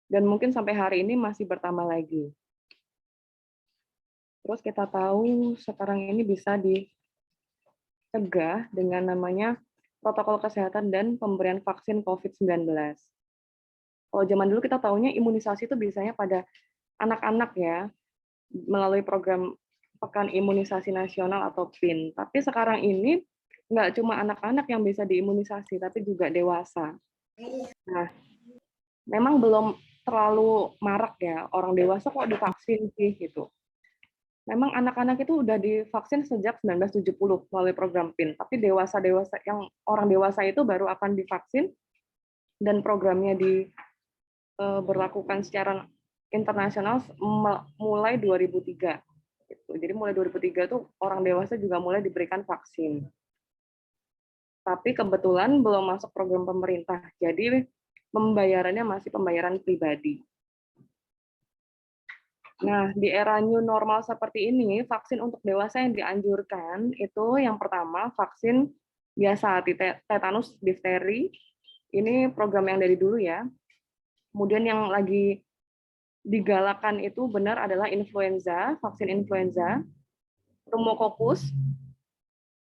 Dan mungkin sampai hari ini masih bertambah lagi. Terus kita tahu sekarang ini bisa dicegah dengan namanya protokol kesehatan dan pemberian vaksin COVID-19. Kalau zaman dulu kita tahunya imunisasi itu biasanya pada anak-anak ya, melalui program Pekan Imunisasi Nasional atau PIN. Tapi sekarang ini nggak cuma anak-anak yang bisa diimunisasi, tapi juga dewasa. Nah, memang belum terlalu marak ya, orang dewasa kok divaksin sih gitu. Memang anak-anak itu udah divaksin sejak 1970 melalui program PIN, tapi dewasa-dewasa yang orang dewasa itu baru akan divaksin dan programnya diberlakukan secara internasional mulai 2003. Gitu. Jadi mulai 2003 tuh orang dewasa juga mulai diberikan vaksin. Tapi kebetulan belum masuk program pemerintah, jadi pembayarannya masih pembayaran pribadi. Nah, di era new normal seperti ini, vaksin untuk dewasa yang dianjurkan itu yang pertama vaksin biasa, tetanus, difteri. Ini program yang dari dulu ya. Kemudian yang lagi digalakan itu benar adalah influenza, vaksin influenza, pneumokokus,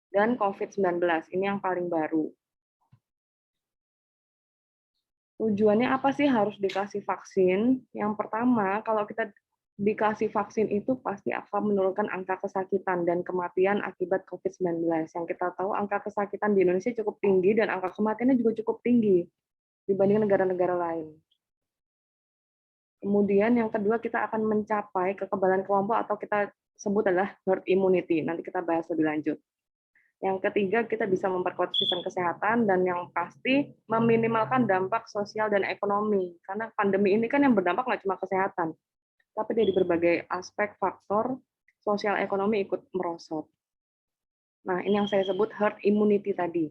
dan COVID-19. Ini yang paling baru. Tujuannya apa sih harus dikasih vaksin? Yang pertama, kalau kita dikasih vaksin itu pasti akan menurunkan angka kesakitan dan kematian akibat COVID-19. Yang kita tahu angka kesakitan di Indonesia cukup tinggi dan angka kematiannya juga cukup tinggi dibanding negara-negara lain. Kemudian yang kedua kita akan mencapai kekebalan kelompok atau kita sebut adalah herd immunity. Nanti kita bahas lebih lanjut. Yang ketiga, kita bisa memperkuat sistem kesehatan, dan yang pasti meminimalkan dampak sosial dan ekonomi. Karena pandemi ini kan yang berdampak nggak cuma kesehatan, tapi dari berbagai aspek faktor sosial ekonomi ikut merosot. Nah, ini yang saya sebut herd immunity tadi.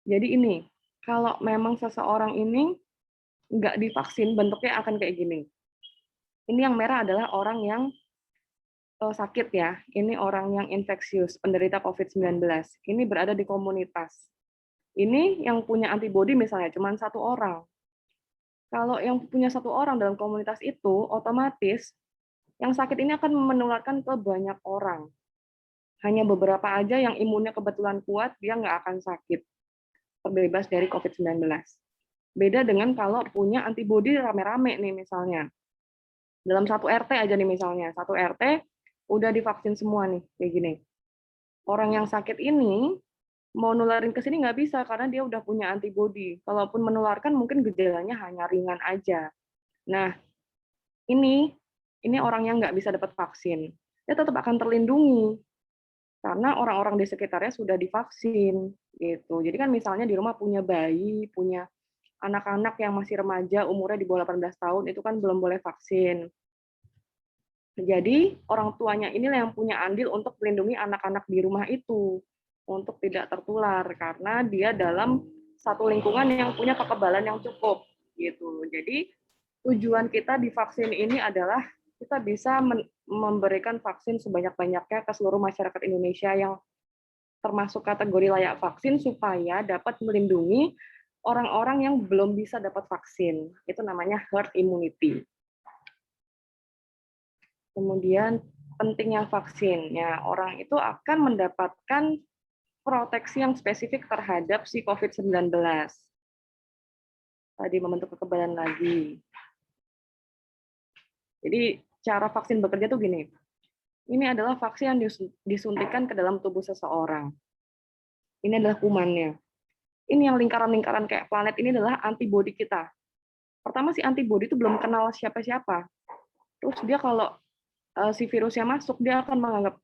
Jadi ini, kalau memang seseorang ini nggak divaksin, bentuknya akan kayak gini. Ini yang merah adalah orang yang sakit ya, ini orang yang infeksius, penderita COVID-19. Ini berada di komunitas. Ini yang punya antibodi misalnya cuma satu orang. Kalau yang punya satu orang dalam komunitas itu, otomatis yang sakit ini akan menularkan ke banyak orang. Hanya beberapa aja yang imunnya kebetulan kuat, dia nggak akan sakit, terbebas dari COVID-19. Beda dengan kalau punya antibodi rame-rame nih misalnya. Dalam satu RT aja nih misalnya, satu RT udah divaksin semua nih, kayak gini. Orang yang sakit ini mau nularin ke sini nggak bisa karena dia udah punya antibodi. Kalaupun menularkan mungkin gejalanya hanya ringan aja. Nah, ini orang yang nggak bisa dapat vaksin. Dia tetap akan terlindungi karena orang-orang di sekitarnya sudah divaksin gitu. Jadi kan misalnya di rumah punya bayi, punya anak-anak yang masih remaja, umurnya di bawah 18 tahun, itu kan belum boleh vaksin. Jadi orang tuanya inilah yang punya andil untuk melindungi anak-anak di rumah itu untuk tidak tertular karena dia dalam satu lingkungan yang punya kekebalan yang cukup gitu. Jadi tujuan kita di vaksin ini adalah kita bisa memberikan vaksin sebanyak-banyaknya ke seluruh masyarakat Indonesia yang termasuk kategori layak vaksin supaya dapat melindungi orang-orang yang belum bisa dapat vaksin. Itu namanya herd immunity. Kemudian pentingnya vaksin. Ya, orang itu akan mendapatkan proteksi yang spesifik terhadap si COVID-19. Tadi membentuk kekebalan lagi. Jadi cara vaksin bekerja tuh gini. Ini adalah vaksin yang disuntikan ke dalam tubuh seseorang. Ini adalah kumannya. Ini yang lingkaran-lingkaran kayak planet ini adalah antibodi kita. Pertama si antibodi itu belum kenal siapa-siapa. Terus dia kalau si virusnya masuk, dia akan menganggap,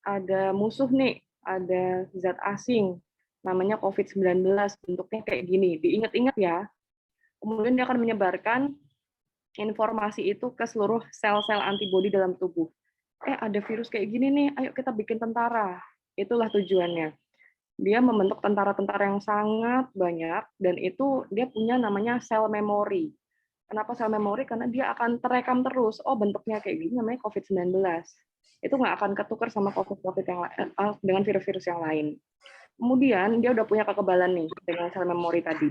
ada musuh nih, ada zat asing, namanya COVID-19, bentuknya kayak gini. Diingat-ingat ya. Kemudian dia akan menyebarkan informasi itu ke seluruh sel-sel antibodi dalam tubuh. Ada virus kayak gini nih, ayo kita bikin tentara. Itulah tujuannya. Dia membentuk tentara-tentara yang sangat banyak, dan itu dia punya namanya sel memori. Kenapa sel memori? Karena dia akan terekam terus. Oh, bentuknya kayak gini namanya COVID-19. Itu nggak akan ketukar sama COVID yang dengan virus-virus yang lain. Kemudian dia udah punya kekebalan nih dengan sel memori tadi.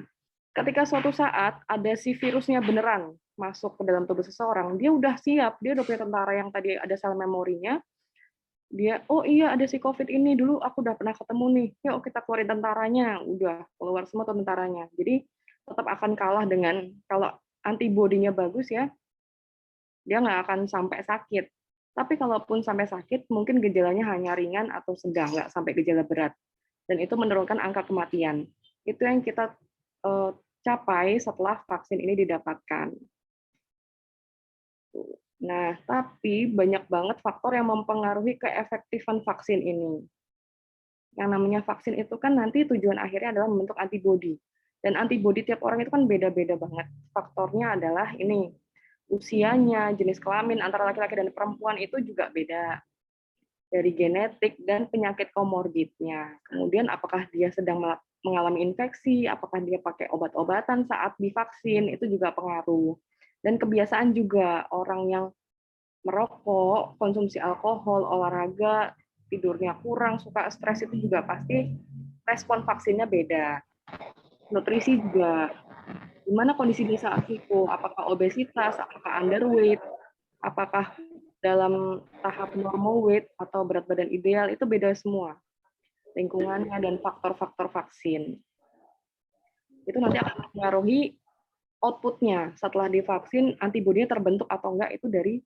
ketika suatu saat ada si virusnya beneran masuk ke dalam tubuh seseorang, dia udah siap, dia udah punya tentara yang tadi ada sel memorinya, dia, oh iya ada si COVID ini, dulu aku udah pernah ketemu nih, yuk kita keluarin tentaranya, udah keluar semua tuh tentaranya. Jadi tetap akan kalah dengan, kalau antibodinya bagus ya, dia nggak akan sampai sakit. Tapi kalaupun sampai sakit, mungkin gejalanya hanya ringan atau sedang, nggak sampai gejala berat. Dan itu menurunkan angka kematian. Itu yang kita capai setelah vaksin ini didapatkan. Nah, tapi banyak banget faktor yang mempengaruhi keefektifan vaksin ini. Yang namanya vaksin itu kan nanti tujuan akhirnya adalah membentuk antibodi. Dan antibodi tiap orang itu kan beda-beda banget. Faktornya adalah ini, usianya, jenis kelamin antara laki-laki dan perempuan itu juga beda. Dari genetik dan penyakit komorbidnya. Kemudian apakah dia sedang mengalami infeksi, apakah dia pakai obat-obatan saat divaksin, itu juga pengaruh. Dan kebiasaan juga, orang yang merokok, konsumsi alkohol, olahraga, tidurnya kurang, suka stres, itu juga pasti respon vaksinnya beda. Nutrisi juga, gimana kondisi dia saat itu, apakah obesitas, apakah underweight, apakah dalam tahap normal weight atau berat badan ideal, itu beda semua. Lingkungannya dan faktor-faktor vaksin. Itu nanti akan mempengaruhi outputnya. Setelah divaksin, antibodinya terbentuk atau enggak, itu dari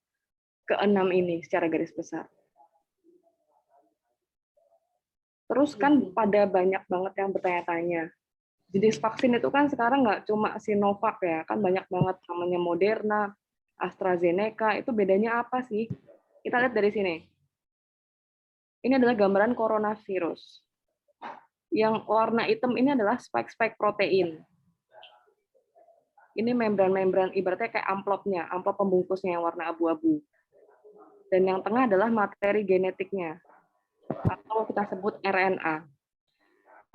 keenam ini secara garis besar. Terus kan pada banyak banget yang bertanya-tanya. Jenis vaksin itu kan sekarang nggak cuma Sinovac ya, kan banyak banget namanya Moderna, AstraZeneca, itu bedanya apa sih? Kita lihat dari sini. Ini adalah gambaran coronavirus. Yang warna hitam ini adalah spike-spike protein. Ini membran-membran, ibaratnya kayak amplopnya, amplop pembungkusnya yang warna abu-abu. Dan yang tengah adalah materi genetiknya, atau kita sebut RNA.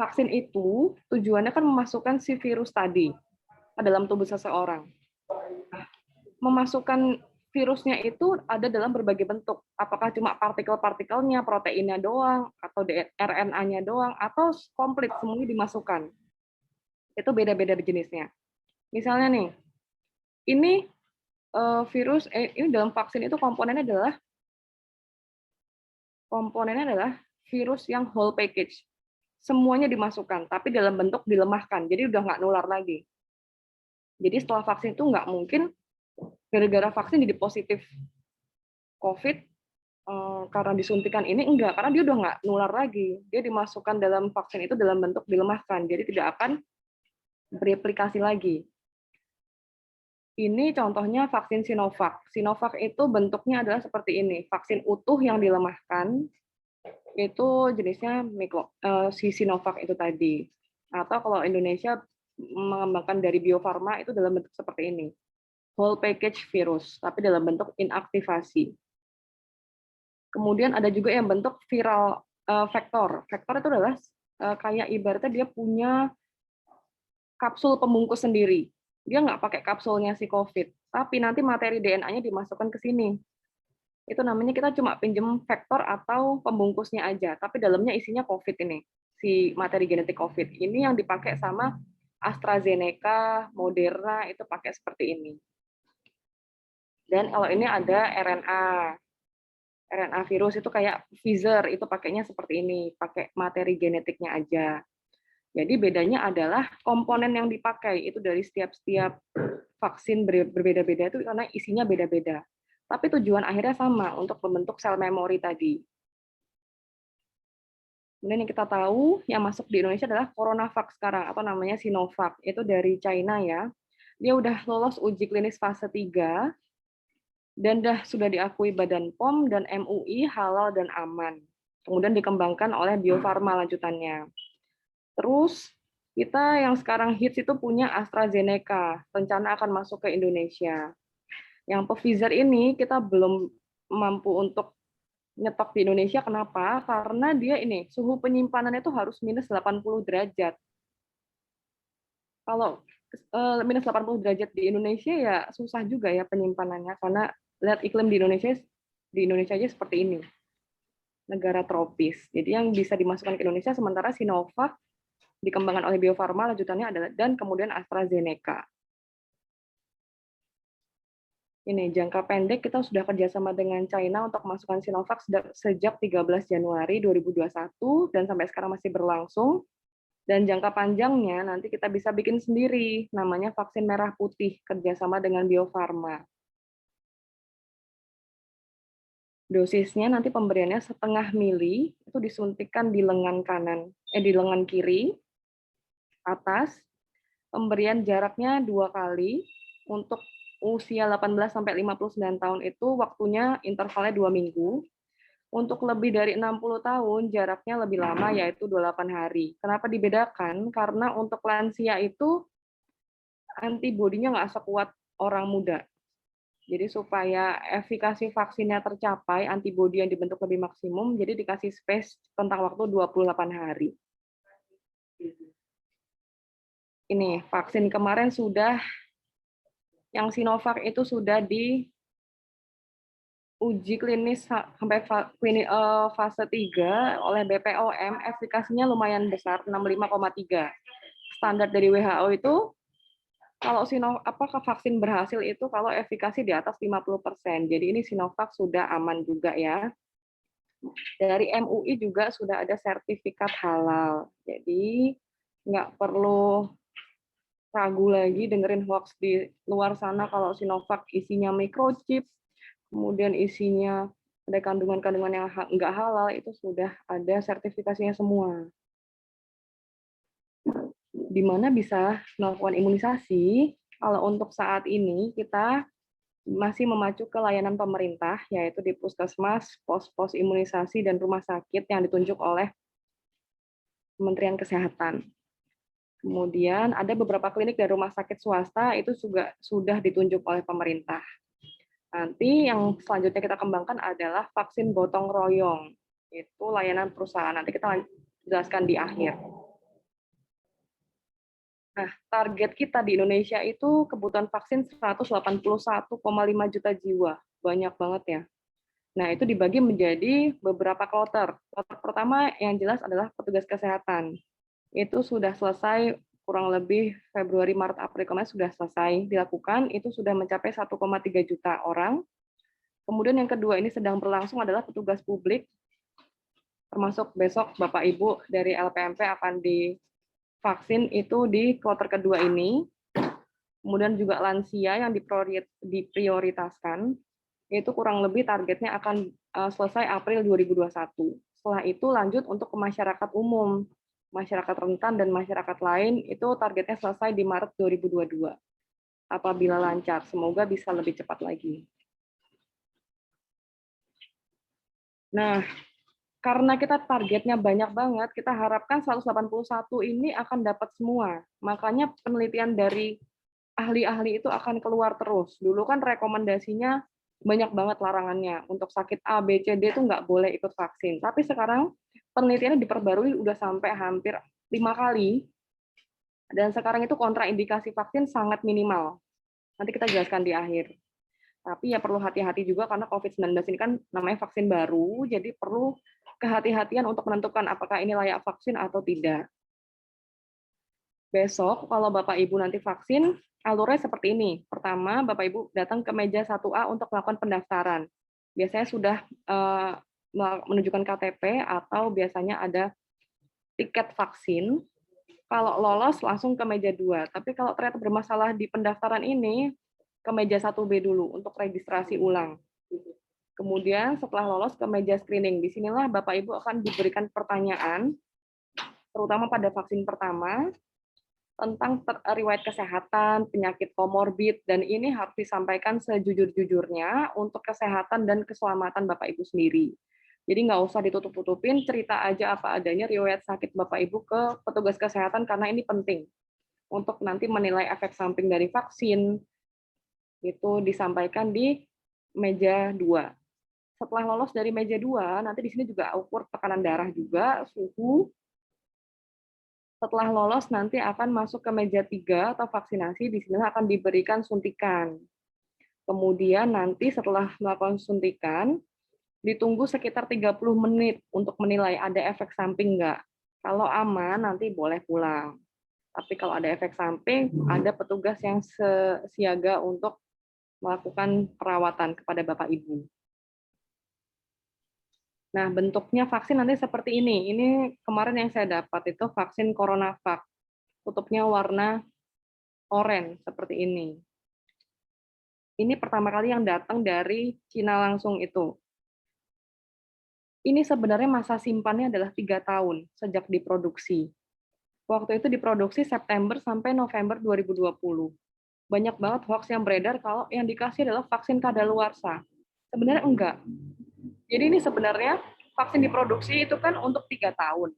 Vaksin itu tujuannya kan memasukkan si virus tadi ke dalam tubuh seseorang. Memasukkan virusnya itu ada dalam berbagai bentuk. Apakah cuma partikel-partikelnya, proteinnya doang, atau RNA-nya doang, atau komplit semuanya dimasukkan. Itu beda-beda jenisnya. Misalnya nih, ini virus, ini dalam vaksin itu komponennya adalah virus yang whole package. Semuanya dimasukkan, tapi dalam bentuk dilemahkan. Jadi udah nggak nular lagi. Jadi setelah vaksin itu nggak mungkin gara-gara vaksin jadi positif COVID karena disuntikan ini, enggak, karena dia udah nggak nular lagi. Dia dimasukkan dalam vaksin itu dalam bentuk dilemahkan, jadi tidak akan bereplikasi lagi. Ini contohnya vaksin Sinovac. Sinovac itu bentuknya adalah seperti ini, vaksin utuh yang dilemahkan, itu jenisnya si Sinovac itu tadi. Atau kalau Indonesia mengembangkan dari Bio Farma itu dalam bentuk seperti ini, whole package virus, tapi dalam bentuk inaktivasi. Kemudian ada juga yang bentuk viral vektor. Vektor itu adalah kayak ibaratnya dia punya kapsul pembungkus sendiri. Dia nggak pakai kapsulnya si COVID, tapi nanti materi DNA-nya dimasukkan ke sini. Itu namanya kita cuma pinjem vektor atau pembungkusnya aja, tapi dalamnya isinya COVID ini, si materi genetik COVID. Ini yang dipakai sama AstraZeneca, Moderna, itu pakai seperti ini. Dan kalau ini ada RNA virus itu kayak Pfizer, itu pakainya seperti ini, pakai materi genetiknya aja. Jadi bedanya adalah komponen yang dipakai, itu dari setiap vaksin berbeda-beda itu karena isinya beda-beda. Tapi tujuan akhirnya sama, untuk membentuk sel memori tadi. Kemudian yang kita tahu, yang masuk di Indonesia adalah CoronaVac sekarang, atau namanya Sinovac. Itu dari China ya. Dia udah lolos uji klinis fase 3, dan sudah diakui Badan POM dan MUI halal dan aman. Kemudian dikembangkan oleh Bio Farma lanjutannya. Terus, kita yang sekarang hits itu punya AstraZeneca, rencana akan masuk ke Indonesia. Yang Pfizer ini kita belum mampu untuk nyetok di Indonesia, kenapa? Karena dia ini suhu penyimpanannya itu harus minus 80 derajat. Kalau minus 80 derajat di Indonesia ya susah juga ya penyimpanannya, karena lihat iklim di Indonesia aja seperti ini. Negara tropis. Jadi yang bisa dimasukkan ke Indonesia, sementara Sinovac dikembangkan oleh Bio Farma, lanjutannya adalah dan kemudian AstraZeneca. Ini jangka pendek kita sudah kerjasama dengan China untuk masukkan Sinovac sejak 13 Januari 2021 dan sampai sekarang masih berlangsung. Dan jangka panjangnya nanti kita bisa bikin sendiri, namanya vaksin merah putih kerjasama dengan Bio Farma. Dosisnya nanti pemberiannya 0,5 mili itu disuntikan di lengan kanan, di lengan kiri atas. Pemberian jaraknya 2 kali. Untuk usia 18 sampai 59 tahun itu waktunya intervalnya 2 minggu. Untuk lebih dari 60 tahun jaraknya lebih lama, yaitu 28 hari. Kenapa dibedakan? Karena untuk lansia itu antibodinya nggak sekuat orang muda. Jadi supaya efikasi vaksinnya tercapai, antibodi yang dibentuk lebih maksimum, jadi dikasih space tentang waktu 28 hari. Ini vaksin kemarin sudah, yang Sinovac itu sudah di uji klinis sampai fase 3 oleh BPOM, efikasinya lumayan besar, 65,3. Standar dari WHO itu, kalau vaksin berhasil itu kalau efikasi di atas 50%. Jadi ini Sinovac sudah aman juga ya. Dari MUI juga sudah ada sertifikat halal. Jadi nggak perlu ragu lagi dengerin hoax di luar sana kalau Sinovac isinya microchip, kemudian isinya ada kandungan-kandungan yang nggak halal, itu sudah ada sertifikasinya semua. Di mana bisa melakukan imunisasi? Kalau untuk saat ini kita masih memacu ke layanan pemerintah, yaitu di puskesmas, pos-pos imunisasi, dan rumah sakit yang ditunjuk oleh Kementerian Kesehatan. Kemudian ada beberapa klinik dan rumah sakit swasta itu juga sudah ditunjuk oleh pemerintah. Nanti yang selanjutnya kita kembangkan adalah vaksin gotong royong. Itu layanan perusahaan. Nanti kita jelaskan di akhir. Nah, target kita di Indonesia itu kebutuhan vaksin 181,5 juta jiwa. Banyak banget ya. Nah, itu dibagi menjadi beberapa kloter. Kloter pertama yang jelas adalah petugas kesehatan. Itu sudah selesai kurang lebih Februari, Maret, April kemarin sudah selesai dilakukan. Itu sudah mencapai 1,3 juta orang. Kemudian yang kedua ini sedang berlangsung adalah petugas publik. Termasuk besok Bapak Ibu dari LPMP akan divaksin itu di kloter kedua ini. Kemudian juga lansia yang diprioritaskan, itu kurang lebih targetnya akan selesai April 2021. Setelah itu lanjut untuk ke masyarakat umum, masyarakat rentan dan masyarakat lain, itu targetnya selesai di Maret 2022. Apabila lancar, semoga bisa lebih cepat lagi. Nah, karena kita targetnya banyak banget, kita harapkan 181 ini akan dapat semua. Makanya penelitian dari ahli-ahli itu akan keluar terus. Dulu kan rekomendasinya banyak banget larangannya. Untuk sakit A, B, C, D itu nggak boleh ikut vaksin. Tapi sekarang penelitiannya diperbarui udah sampai hampir 5 kali. Dan sekarang itu kontraindikasi vaksin sangat minimal. Nanti kita jelaskan di akhir. Tapi ya perlu hati-hati juga karena COVID-19 ini kan namanya vaksin baru, jadi perlu kehati-hatian untuk menentukan apakah ini layak vaksin atau tidak. Besok kalau Bapak Ibu nanti vaksin, alurnya seperti ini. Pertama, Bapak Ibu datang ke meja 1A untuk melakukan pendaftaran. Biasanya sudah menunjukkan KTP atau biasanya ada tiket vaksin. Kalau lolos langsung ke meja 2. Tapi kalau ternyata bermasalah di pendaftaran ini, ke meja 1B dulu untuk registrasi ulang. Kemudian setelah lolos ke meja screening. Di sinilah Bapak Ibu akan diberikan pertanyaan, terutama pada vaksin pertama, tentang riwayat kesehatan, penyakit komorbid, dan ini harus disampaikan sejujur-jujurnya untuk kesehatan dan keselamatan Bapak Ibu sendiri. Jadi nggak usah ditutup-tutupin, cerita aja apa adanya riwayat sakit Bapak Ibu ke petugas kesehatan karena ini penting untuk nanti menilai efek samping dari vaksin. Itu disampaikan di meja 2. Setelah lolos dari meja 2, nanti di sini juga ukur tekanan darah juga, suhu. Setelah lolos nanti akan masuk ke meja 3 atau vaksinasi, di sini akan diberikan suntikan. Kemudian nanti setelah melakukan suntikan, ditunggu sekitar 30 menit untuk menilai ada efek samping enggak. Kalau aman nanti boleh pulang. Tapi kalau ada efek samping, ada petugas yang siaga untuk melakukan perawatan kepada Bapak Ibu. Nah, bentuknya vaksin nanti seperti ini. Ini kemarin yang saya dapat itu vaksin CoronaVac. Tutupnya warna oranye seperti ini. Ini pertama kali yang datang dari Cina langsung itu. Ini sebenarnya masa simpannya adalah 3 tahun sejak diproduksi. Waktu itu diproduksi September sampai November 2020. Banyak banget hoax yang beredar kalau yang dikasih adalah vaksin kadaluarsa. Sebenarnya enggak. Jadi ini sebenarnya vaksin diproduksi itu kan untuk 3 tahun.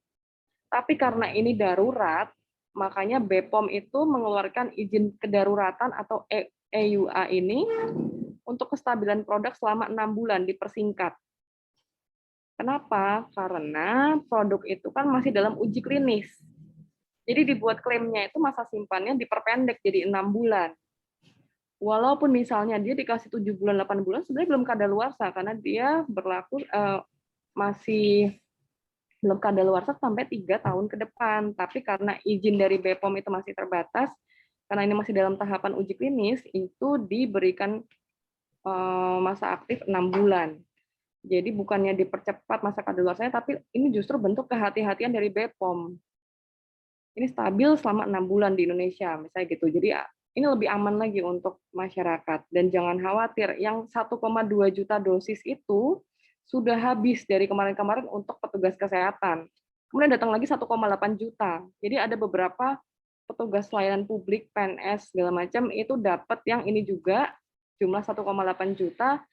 Tapi karena ini darurat, makanya BPOM itu mengeluarkan izin kedaruratan atau EUA ini untuk kestabilan produk selama 6 bulan dipersingkat. Kenapa? Karena produk itu kan masih dalam uji klinis. Jadi dibuat klaimnya itu masa simpannya diperpendek jadi 6 bulan. Walaupun misalnya dia dikasih 7 bulan, 8 bulan, sebenarnya belum kadaluarsa karena dia berlaku masih belum kadaluarsa sampai 3 tahun ke depan. Tapi karena izin dari BPOM itu masih terbatas, karena ini masih dalam tahapan uji klinis, itu diberikan masa aktif 6 bulan. Jadi bukannya dipercepat masa kadaluarsanya, tapi ini justru bentuk kehati-hatian dari BPOM. Ini stabil selama 6 bulan di Indonesia, misalnya gitu. Jadi ini lebih aman lagi untuk masyarakat. Dan jangan khawatir, yang 1,2 juta dosis itu sudah habis dari kemarin-kemarin untuk petugas kesehatan. Kemudian datang lagi 1,8 juta. Jadi ada beberapa petugas layanan publik, PNS, segala macam, itu dapat yang ini juga, jumlah 1,8 juta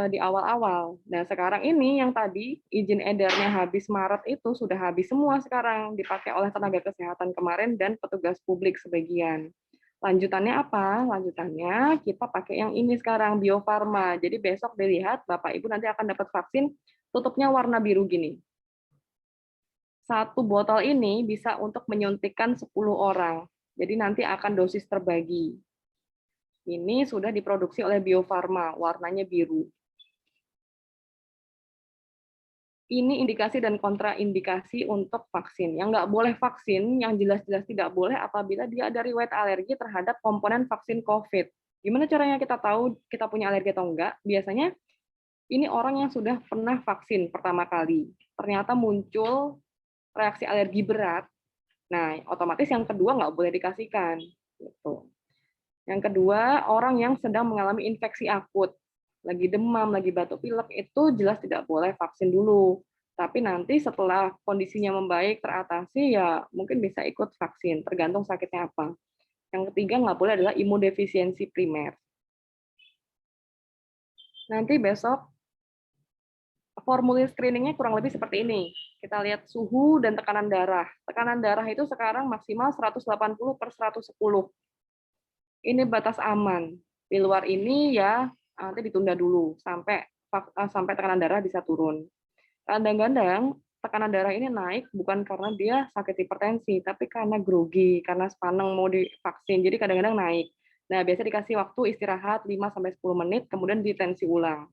di awal-awal. Nah, sekarang ini yang tadi izin edarnya habis Maret itu sudah habis semua sekarang, dipakai oleh tenaga kesehatan kemarin dan petugas publik sebagian. Lanjutannya apa? Lanjutannya kita pakai yang ini sekarang, Bio Farma. Jadi besok dilihat, Bapak Ibu nanti akan dapat vaksin, tutupnya warna biru gini. Satu botol ini bisa untuk menyuntikkan 10 orang. Jadi nanti akan dosis terbagi. Ini sudah diproduksi oleh Bio Farma, warnanya biru. Ini indikasi dan kontraindikasi untuk vaksin. Yang nggak boleh vaksin, yang jelas-jelas tidak boleh apabila dia ada riwayat alergi terhadap komponen vaksin COVID. Gimana caranya kita tahu kita punya alergi atau enggak? Biasanya ini orang yang sudah pernah vaksin pertama kali. Ternyata muncul reaksi alergi berat. Nah, otomatis yang kedua nggak boleh dikasihkan. Gitu. Yang kedua, orang yang sedang mengalami infeksi akut. Lagi demam, lagi batuk pilek, itu jelas tidak boleh vaksin dulu. Tapi nanti setelah kondisinya membaik, teratasi, ya mungkin bisa ikut vaksin, tergantung sakitnya apa. Yang ketiga, nggak boleh adalah imunodefisiensi primer. Nanti besok, formulir screeningnya kurang lebih seperti ini. Kita lihat suhu dan tekanan darah. Tekanan darah itu sekarang maksimal 180/110. Ini batas aman. Di luar ini ya nanti ditunda dulu sampai tekanan darah bisa turun. Kadang-kadang tekanan darah ini naik bukan karena dia sakit hipertensi, tapi karena grogi, karena sepaneng mau divaksin. Jadi kadang-kadang naik. Nah, biasa dikasih waktu istirahat 5-10 menit, kemudian ditensi ulang.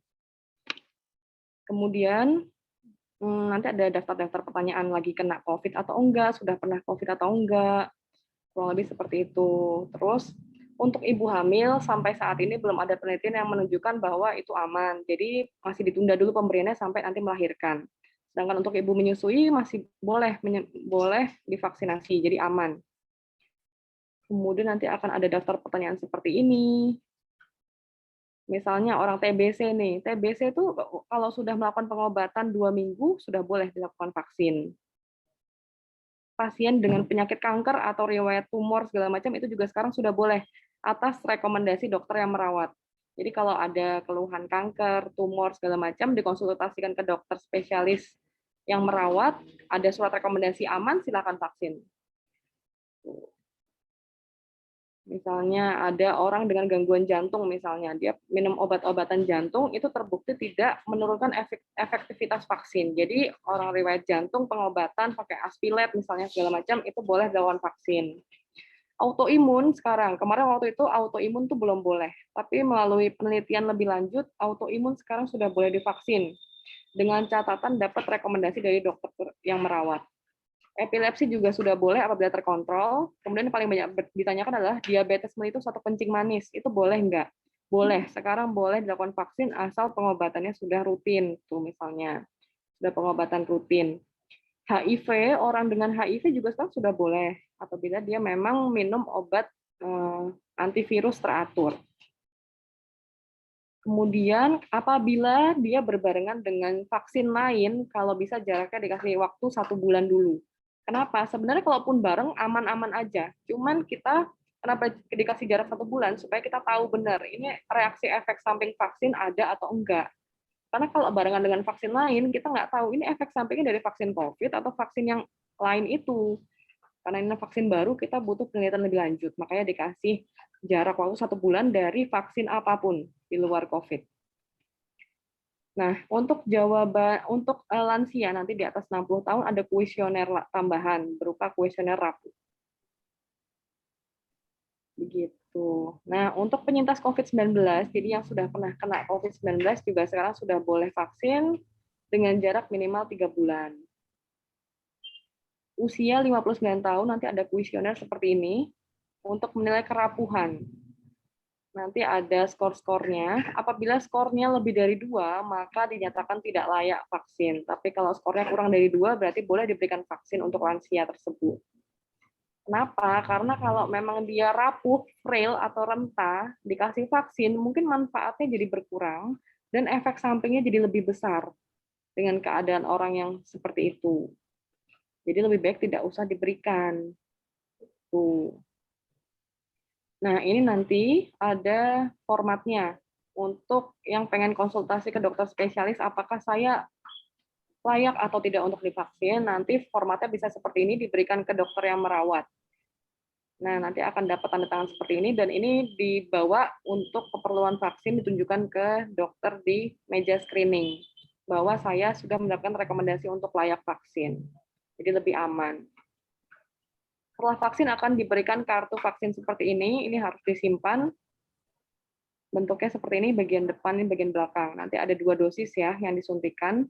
Kemudian nanti ada daftar-daftar pertanyaan lagi kena COVID atau enggak, sudah pernah COVID atau enggak, kurang lebih seperti itu. Terus untuk ibu hamil sampai saat ini belum ada penelitian yang menunjukkan bahwa itu aman. Jadi masih ditunda dulu pemberiannya sampai nanti melahirkan. Sedangkan untuk ibu menyusui masih boleh divaksinasi, jadi aman. Kemudian nanti akan ada daftar pertanyaan seperti ini. Misalnya orang TBC nih, TBC itu kalau sudah melakukan pengobatan 2 minggu sudah boleh dilakukan vaksin. Pasien dengan penyakit kanker atau riwayat tumor segala macam itu juga sekarang sudah boleh atas rekomendasi dokter yang merawat. Jadi kalau ada keluhan kanker, tumor segala macam dikonsultasikan ke dokter spesialis yang merawat, ada surat rekomendasi aman, silakan vaksin. Misalnya ada orang dengan gangguan jantung misalnya, dia minum obat-obatan jantung itu terbukti tidak menurunkan efektivitas vaksin. Jadi orang riwayat jantung pengobatan pakai aspilet misalnya segala macam itu boleh dilakukan vaksin. Autoimun sekarang, kemarin waktu itu autoimun tuh belum boleh, tapi melalui penelitian lebih lanjut autoimun sekarang sudah boleh divaksin dengan catatan dapat rekomendasi dari dokter yang merawat. Epilepsi juga sudah boleh apabila terkontrol. Kemudian yang paling banyak ditanyakan adalah diabetes mellitus atau kencing manis. Itu boleh nggak? Boleh. Sekarang boleh dilakukan vaksin asal pengobatannya sudah rutin. Tuh misalnya, sudah pengobatan rutin. HIV, orang dengan HIV juga sekarang sudah boleh apabila dia memang minum obat antivirus teratur. Kemudian apabila dia berbarengan dengan vaksin lain, kalau bisa jaraknya dikasih waktu 1 bulan dulu. Kenapa? Sebenarnya kalaupun bareng aman-aman aja. Cuman kita kenapa dikasih jarak 1 bulan supaya kita tahu benar ini reaksi efek samping vaksin ada atau enggak. Karena kalau barengan dengan vaksin lain, kita nggak tahu ini efek sampingnya dari vaksin COVID atau vaksin yang lain itu. Karena ini vaksin baru, kita butuh penelitian lebih lanjut. Makanya dikasih jarak waktu 1 bulan dari vaksin apapun di luar COVID. Nah, untuk jawaban untuk lansia nanti di atas 60 tahun ada kuesioner tambahan berupa kuesioner rapuh. Begitu. Nah, untuk penyintas COVID-19, jadi yang sudah pernah kena COVID-19 juga sekarang sudah boleh vaksin dengan jarak minimal 3 bulan. Usia 59 tahun nanti ada kuesioner seperti ini untuk menilai kerapuhan. Nanti ada skor-skornya. Apabila skornya lebih dari 2, maka dinyatakan tidak layak vaksin. Tapi kalau skornya kurang dari 2, berarti boleh diberikan vaksin untuk lansia tersebut. Kenapa? Karena kalau memang dia rapuh, frail, atau renta, dikasih vaksin, mungkin manfaatnya jadi berkurang, dan efek sampingnya jadi lebih besar dengan keadaan orang yang seperti itu. Jadi lebih baik tidak usah diberikan. Tuh. Nah, ini nanti ada formatnya. Untuk yang pengen konsultasi ke dokter spesialis, apakah saya layak atau tidak untuk divaksin, nanti formatnya bisa seperti ini, diberikan ke dokter yang merawat. Nah, nanti akan dapat tanda tangan seperti ini, dan ini dibawa untuk keperluan vaksin ditunjukkan ke dokter di meja screening, bahwa saya sudah mendapatkan rekomendasi untuk layak vaksin. Jadi lebih aman. Setelah vaksin akan diberikan kartu vaksin seperti ini harus disimpan. Bentuknya seperti ini, bagian depan, ini bagian belakang. Nanti ada 2 dosis ya yang disuntikan.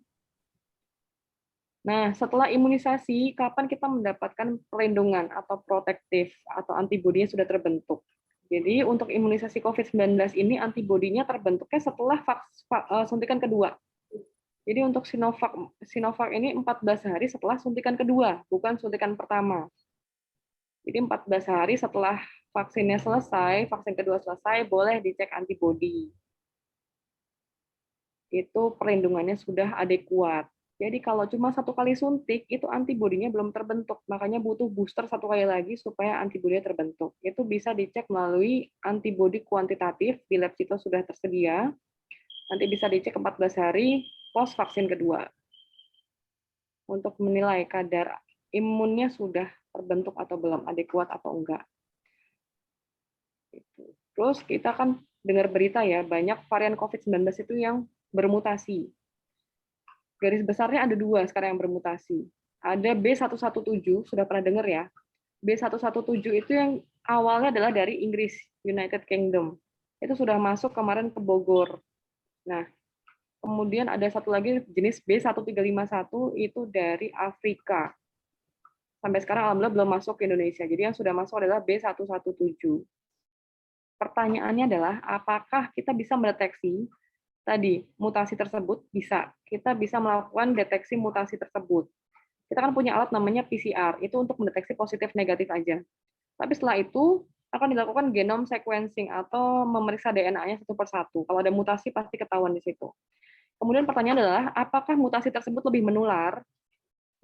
Nah, setelah imunisasi, kapan kita mendapatkan perlindungan atau protektif atau antibodinya sudah terbentuk. Jadi untuk imunisasi COVID-19 ini antibodinya terbentuknya setelah suntikan kedua. Jadi untuk Sinovac ini 14 hari setelah suntikan kedua, bukan suntikan pertama. Jadi 14 hari setelah vaksinnya selesai, vaksin kedua selesai, boleh dicek antibodi. Itu perlindungannya sudah adekuat. Jadi kalau cuma 1 kali suntik, itu antibodinya belum terbentuk. Makanya butuh booster 1 kali lagi supaya antibodinya terbentuk. Itu bisa dicek melalui antibodi kuantitatif, di lab kita sudah tersedia. Nanti bisa dicek 14 hari pos vaksin kedua. Untuk menilai kadar imunnya sudah terbentuk atau belum, adekuat atau enggak. Terus kita kan dengar berita ya, banyak varian COVID-19 itu yang bermutasi. Garis besarnya ada 2 sekarang yang bermutasi. Ada B117, sudah pernah dengar ya. B117 itu yang awalnya adalah dari Inggris, United Kingdom. Itu sudah masuk kemarin ke Bogor. Nah, kemudian ada satu lagi jenis B1351 itu dari Afrika. Sampai sekarang alhamdulillah belum masuk ke Indonesia. Jadi yang sudah masuk adalah B117. Pertanyaannya adalah apakah kita bisa mendeteksi tadi mutasi tersebut? Bisa. Kita bisa melakukan deteksi mutasi tersebut. Kita kan punya alat namanya PCR, itu untuk mendeteksi positif negatif aja. Tapi setelah itu akan dilakukan genome sequencing atau memeriksa DNA-nya satu persatu. Kalau ada mutasi pasti ketahuan di situ. Kemudian pertanyaan adalah apakah mutasi tersebut lebih menular?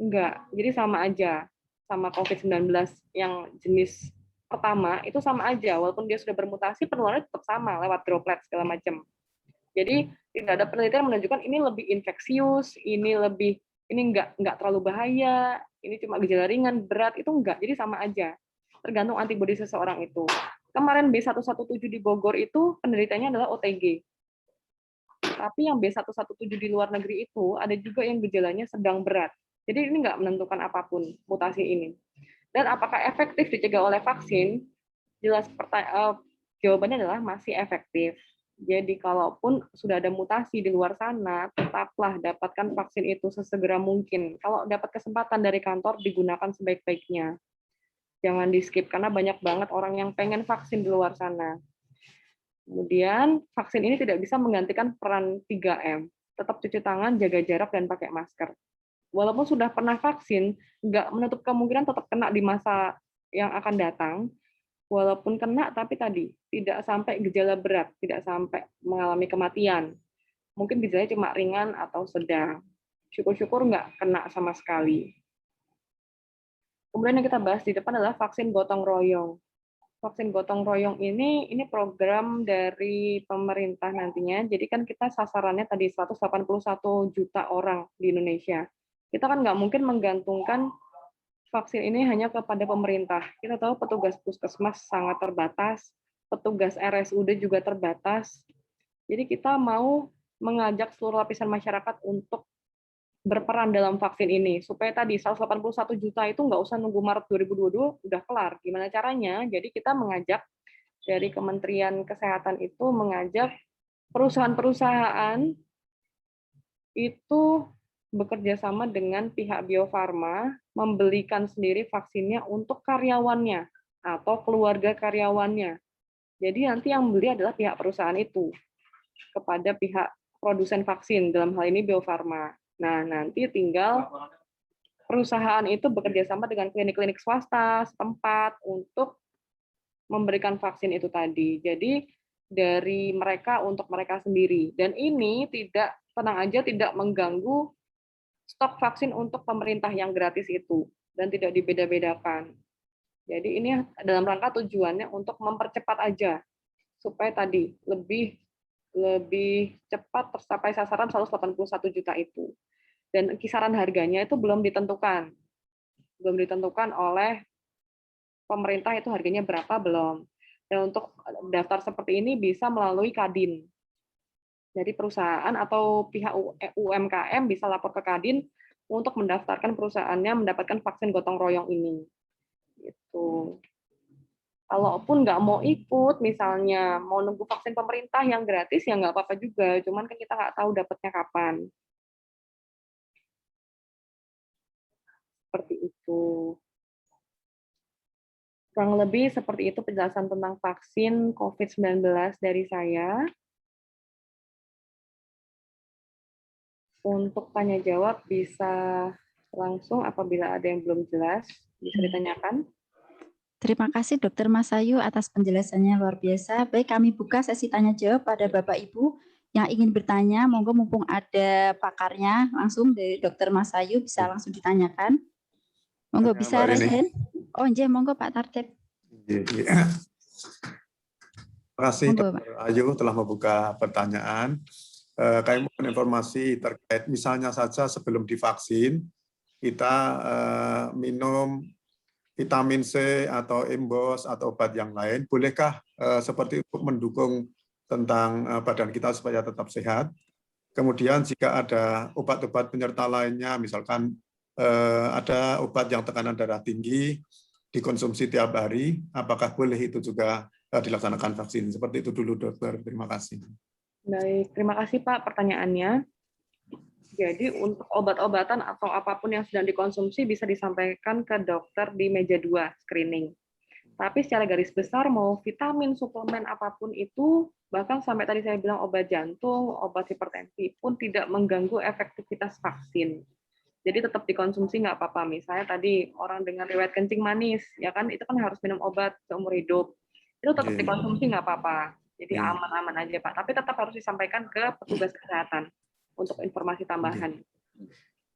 Enggak. Jadi sama aja sama COVID-19 yang jenis pertama itu sama aja, walaupun dia sudah bermutasi penularannya tetap sama lewat droplet segala macam. Jadi tidak ada penelitian menunjukkan ini lebih infeksius, ini enggak terlalu bahaya, ini cuma gejala ringan, berat itu enggak. Jadi sama aja. Tergantung antibodi seseorang itu. Kemarin B117 di Bogor itu penderitanya adalah OTG. Tapi yang B117 di luar negeri itu ada juga yang gejalanya sedang berat. Jadi ini enggak menentukan apapun mutasi ini. Dan apakah efektif dicegah oleh vaksin? Jelas jawabannya adalah masih efektif. Jadi kalaupun sudah ada mutasi di luar sana, tetaplah dapatkan vaksin itu sesegera mungkin. Kalau dapat kesempatan dari kantor, digunakan sebaik-baiknya. Jangan di-skip, karena banyak banget orang yang pengen vaksin di luar sana. Kemudian, vaksin ini tidak bisa menggantikan peran 3M. Tetap cuci tangan, jaga jarak, dan pakai masker. Walaupun sudah pernah vaksin, nggak menutup kemungkinan tetap kena di masa yang akan datang. Walaupun kena, tapi tadi, tidak sampai gejala berat, tidak sampai mengalami kematian. Mungkin gejalanya cuma ringan atau sedang. Syukur-syukur nggak kena sama sekali. Kemudian yang kita bahas di depan adalah vaksin gotong royong. Vaksin gotong royong ini program dari pemerintah nantinya. Jadi kan kita sasarannya tadi 181 juta orang di Indonesia. Kita kan nggak mungkin menggantungkan vaksin ini hanya kepada pemerintah. Kita tahu petugas puskesmas sangat terbatas, petugas RSUD juga terbatas. Jadi kita mau mengajak seluruh lapisan masyarakat untuk berperan dalam vaksin ini, supaya tadi 181 juta itu nggak usah nunggu Maret 2022, udah kelar. Gimana caranya? Jadi kita mengajak dari Kementerian Kesehatan itu mengajak perusahaan-perusahaan itu bekerja sama dengan pihak Bio Farma, membelikan sendiri vaksinnya untuk karyawannya atau keluarga karyawannya. Jadi nanti yang membeli adalah pihak perusahaan itu kepada pihak produsen vaksin, dalam hal ini Bio Farma. Nah, nanti tinggal perusahaan itu bekerja sama dengan klinik-klinik swasta setempat untuk memberikan vaksin itu tadi. Jadi dari mereka untuk mereka sendiri. Dan ini tidak, tenang aja, tidak mengganggu stok vaksin untuk pemerintah yang gratis itu dan tidak dibeda-bedakan. Jadi ini dalam rangka tujuannya untuk mempercepat aja supaya tadi lebih cepat tercapai sasaran 181 juta itu. Dan kisaran harganya itu belum ditentukan. Belum ditentukan oleh pemerintah itu harganya berapa, belum. Dan untuk daftar seperti ini bisa melalui Kadin. Jadi perusahaan atau pihak UMKM bisa lapor ke Kadin untuk mendaftarkan perusahaannya mendapatkan vaksin gotong royong ini. Gitu. Kalaupun nggak mau ikut, misalnya mau nunggu vaksin pemerintah yang gratis, ya nggak apa-apa juga. Cuman kan kita nggak tahu dapatnya kapan. Seperti itu. Kurang lebih seperti itu penjelasan tentang vaksin COVID-19 dari saya. Untuk tanya jawab bisa langsung apabila ada yang belum jelas, bisa ditanyakan. Terima kasih Dr. Masayu atas penjelasannya luar biasa. Baik, kami buka sesi tanya jawab pada Bapak Ibu yang ingin bertanya. Monggo mumpung ada pakarnya langsung dari Dr. Masayu bisa langsung ditanyakan. Monggo bisa raise hand. Oh, nggih, monggo Pak Tartib. Terima kasih Monggo, Dr. Ayu telah membuka pertanyaan. Kami mohon informasi terkait misalnya saja sebelum divaksin kita minum vitamin C atau imbos atau obat yang lain, bolehkah seperti untuk mendukung tentang badan kita supaya tetap sehat? Kemudian jika ada obat-obat penyerta lainnya, misalkan ada obat yang tekanan darah tinggi, dikonsumsi tiap hari, apakah boleh itu juga dilaksanakan vaksin? Seperti itu dulu dokter, terima kasih. Baik, terima kasih Pak pertanyaannya. Jadi untuk obat-obatan atau apapun yang sedang dikonsumsi bisa disampaikan ke dokter di meja 2 screening. Tapi secara garis besar mau vitamin, suplemen apapun itu, bahkan sampai tadi saya bilang obat jantung, obat hipertensi pun tidak mengganggu efektivitas vaksin. Jadi tetap dikonsumsi nggak apa-apa. Misalnya tadi orang dengan riwayat kencing manis, ya kan itu kan harus minum obat seumur hidup. Itu tetap dikonsumsi nggak apa-apa. Jadi aman-aman aja Pak. Tapi tetap harus disampaikan ke petugas kesehatan untuk informasi tambahan.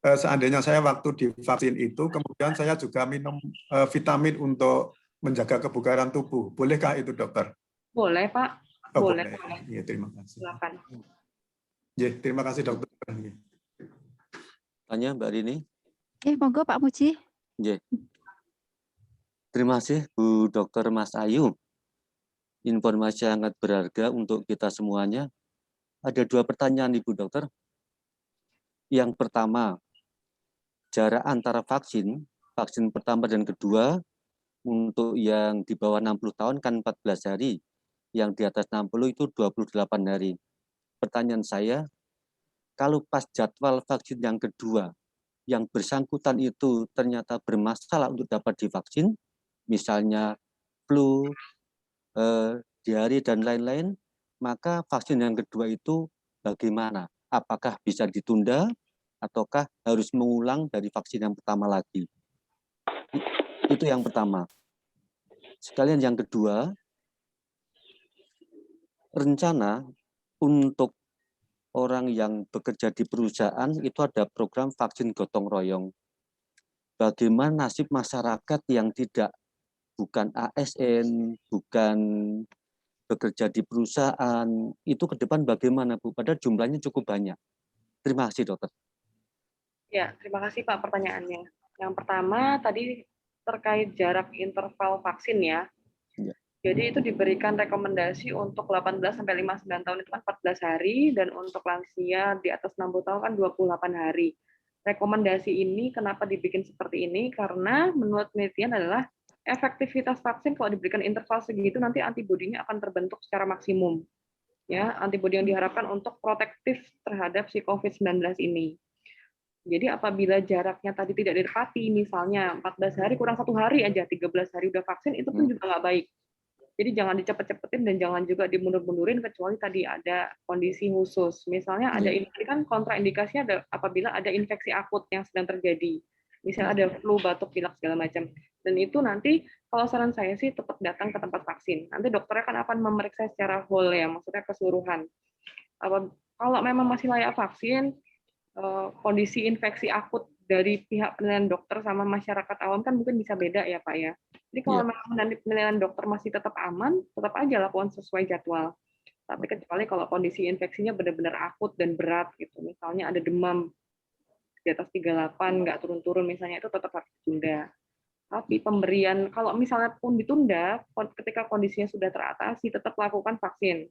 Seandainya saya waktu divaksin itu, kemudian saya juga minum vitamin untuk menjaga kebugaran tubuh. Bolehkah itu, dokter? Boleh, Pak. Oh, boleh. Ya, terima kasih. Silakan. Ya, terima kasih, dokter. Tanya Mbak Rini. Monggo Pak Muji. Ya. Terima kasih Bu Dr. Mas Ayu. Informasi sangat berharga untuk kita semuanya. Ada 2 pertanyaan Ibu Dokter. Yang pertama, jarak antara vaksin pertama dan kedua, untuk yang di bawah 60 tahun kan 14 hari. yang di atas 60 itu 28 hari. Pertanyaan saya, kalau pas jadwal vaksin yang kedua, yang bersangkutan itu ternyata bermasalah untuk dapat divaksin, misalnya flu, diare, dan lain-lain, maka vaksin yang kedua itu bagaimana? Apakah bisa ditunda, ataukah harus mengulang dari vaksin yang pertama lagi? Itu yang pertama. Sekalian yang kedua, rencana untuk orang yang bekerja di perusahaan itu ada program vaksin gotong royong. Bagaimana nasib masyarakat yang bukan ASN, bukan bekerja di perusahaan, itu ke depan bagaimana, Bu? Padahal jumlahnya cukup banyak. Terima kasih, Dokter. Ya, terima kasih Pak pertanyaannya. Yang pertama tadi terkait jarak interval vaksin ya. Ya. Jadi itu diberikan rekomendasi untuk 18 sampai 59 tahun itu kan 14 hari dan untuk lansia di atas 60 tahun kan 28 hari. Rekomendasi ini kenapa dibikin seperti ini? Karena menurut penelitian adalah efektivitas vaksin kalau diberikan interval segitu nanti antibodinya akan terbentuk secara maksimum. Ya, antibodi yang diharapkan untuk protektif terhadap si COVID-19 ini. Jadi apabila jaraknya tadi tidak ditepati, misalnya 14 hari kurang 1 hari aja, 13 hari udah vaksin, itu pun juga nggak baik. Jadi jangan dicepet-cepetin dan jangan juga dimundur-mundurin kecuali tadi ada kondisi khusus. Misalnya ada ini kan kontraindikasinya ada apabila ada infeksi akut yang sedang terjadi. Misalnya ada flu, batuk, pilek segala macam. Dan itu nanti kalau saran saya sih tetap datang ke tempat vaksin. Nanti dokternya kan akan memeriksa secara whole ya, maksudnya keseluruhan. Kalau memang masih layak vaksin, kondisi infeksi akut dari pihak penilaian dokter sama masyarakat awam kan mungkin bisa beda ya Pak ya. Jadi kalau memang nanti penilaian dokter masih tetap aman, tetap aja lakukan sesuai jadwal. Tapi kecuali kalau kondisi infeksinya benar-benar akut dan berat gitu, misalnya ada demam di atas 38 nggak turun-turun misalnya, itu tetap harus ditunda. Tapi pemberian kalau misalnya pun ditunda, ketika kondisinya sudah teratasi, tetap lakukan vaksin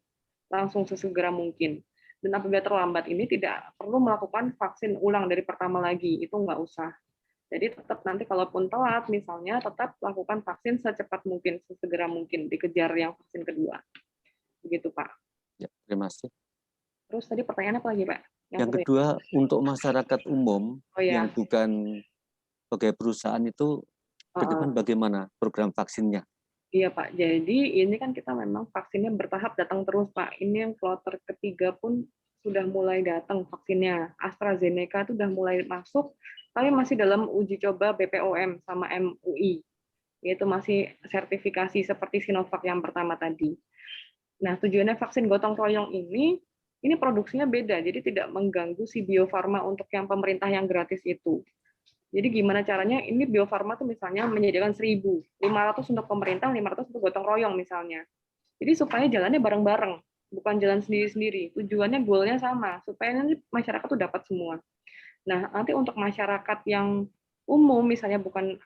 langsung sesegera mungkin. Dan apabila terlambat ini tidak perlu melakukan vaksin ulang dari pertama lagi, itu nggak usah. Jadi tetap nanti kalaupun telat misalnya, tetap lakukan vaksin secepat mungkin, sesegera mungkin, dikejar yang vaksin kedua. Begitu Pak. Ya, terima kasih. Terus tadi pertanyaannya apa lagi Pak? Yang kedua, untuk masyarakat umum yang bukan sebagai perusahaan itu, ke depan bagaimana program vaksinnya? Iya Pak, jadi ini kan kita memang vaksinnya bertahap datang terus Pak. Ini yang kloter ketiga pun sudah mulai datang vaksinnya. AstraZeneca itu sudah mulai masuk, tapi masih dalam uji coba BPOM sama MUI. Yaitu masih sertifikasi seperti Sinovac yang pertama tadi. Nah, tujuannya vaksin gotong royong ini produksinya beda, jadi tidak mengganggu si Bio Farma untuk yang pemerintah yang gratis itu. Jadi gimana caranya? Ini Bio Farma tuh misalnya menyediakan 1.500 untuk pemerintah, 500 untuk gotong royong misalnya. Jadi supaya jalannya bareng-bareng, bukan jalan sendiri-sendiri. Tujuannya, goalnya sama, supaya nanti masyarakat tuh dapat semua. Nah, nanti untuk masyarakat yang umum, misalnya bukan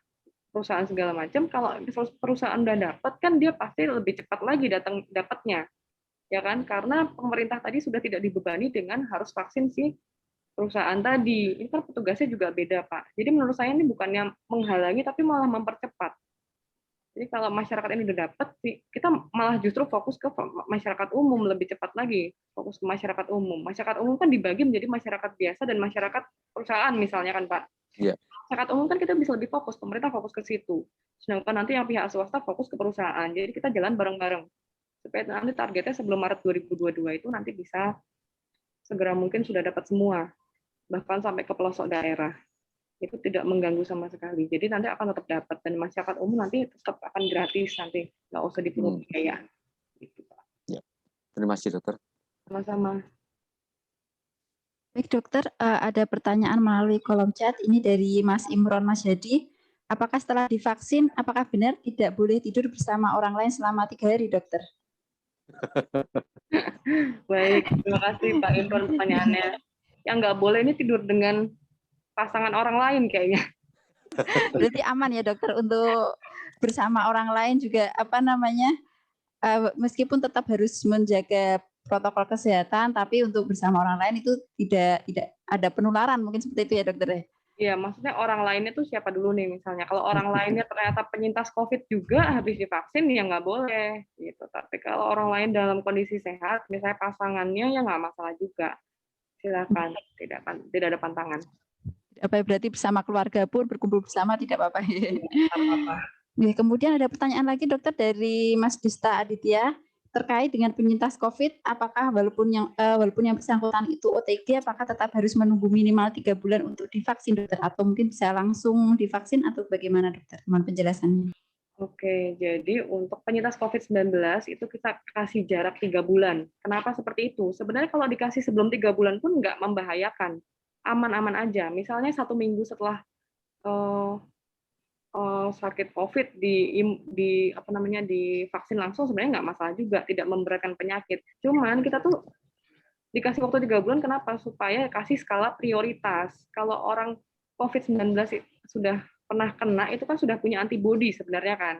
perusahaan segala macam, kalau perusahaan udah dapat, kan dia pasti lebih cepat lagi dapatnya. Ya kan? Karena pemerintah tadi sudah tidak dibebani dengan harus vaksin si perusahaan tadi. Ini kan petugasnya juga beda, Pak. Jadi menurut saya ini bukannya menghalangi, tapi malah mempercepat. Jadi kalau masyarakat ini udah dapat, kita malah justru fokus ke masyarakat umum lebih cepat lagi. Fokus ke masyarakat umum. Masyarakat umum kan dibagi menjadi masyarakat biasa dan masyarakat perusahaan misalnya kan, Pak. Iya. Masyarakat umum kan kita bisa lebih fokus, pemerintah fokus ke situ. Sedangkan nanti yang pihak swasta fokus ke perusahaan. Jadi kita jalan bareng-bareng. Supaya nanti targetnya sebelum Maret 2022 itu nanti bisa segera mungkin sudah dapat semua. Bahkan sampai ke pelosok daerah. Itu tidak mengganggu sama sekali. Jadi nanti akan tetap dapat, dan masyarakat umum nanti tetap akan gratis nanti, nggak usah dipungut biaya. Gitu, Pak. Ya. Terima kasih dokter. Sama-sama. Baik dokter, ada pertanyaan melalui kolom chat ini dari Mas Imron Masyadi. Apakah setelah divaksin, apakah benar tidak boleh tidur bersama orang lain selama 3 hari, dokter? Baik, terima kasih Pak Imron pertanyaannya. Yang nggak boleh ini tidur dengan pasangan orang lain kayaknya. Berarti aman ya dokter untuk bersama orang lain juga meskipun tetap harus menjaga protokol kesehatan, tapi untuk bersama orang lain itu tidak ada penularan, mungkin seperti itu ya dokter ya? Iya, maksudnya orang lainnya tuh siapa dulu nih misalnya. Kalau orang lainnya ternyata penyintas COVID juga habis divaksin ya nggak boleh gitu. Tapi kalau orang lain dalam kondisi sehat, misalnya pasangannya ya nggak masalah juga. Silakan, tidak ada pantangan. Apa berarti bersama keluarga pun berkumpul bersama tidak apa-apa. Tidak apa-apa. Kemudian ada pertanyaan lagi dokter dari Mas Dista Aditya terkait dengan penyintas COVID, apakah walaupun yang bersangkutan itu OTG, apakah tetap harus menunggu minimal 3 bulan untuk divaksin dokter, atau mungkin bisa langsung divaksin atau bagaimana dokter? Mohon penjelasannya. Oke, jadi untuk penyintas COVID-19 itu kita kasih jarak 3 bulan. Kenapa seperti itu? Sebenarnya kalau dikasih sebelum 3 bulan pun nggak membahayakan. Aman-aman aja. Misalnya 1 minggu setelah sakit COVID divaksin langsung sebenarnya nggak masalah juga, tidak memberatkan penyakit. Cuman kita tuh dikasih waktu 3 bulan kenapa? Supaya kasih skala prioritas. Kalau orang COVID-19 sudah pernah kena, itu kan sudah punya antibodi sebenarnya kan.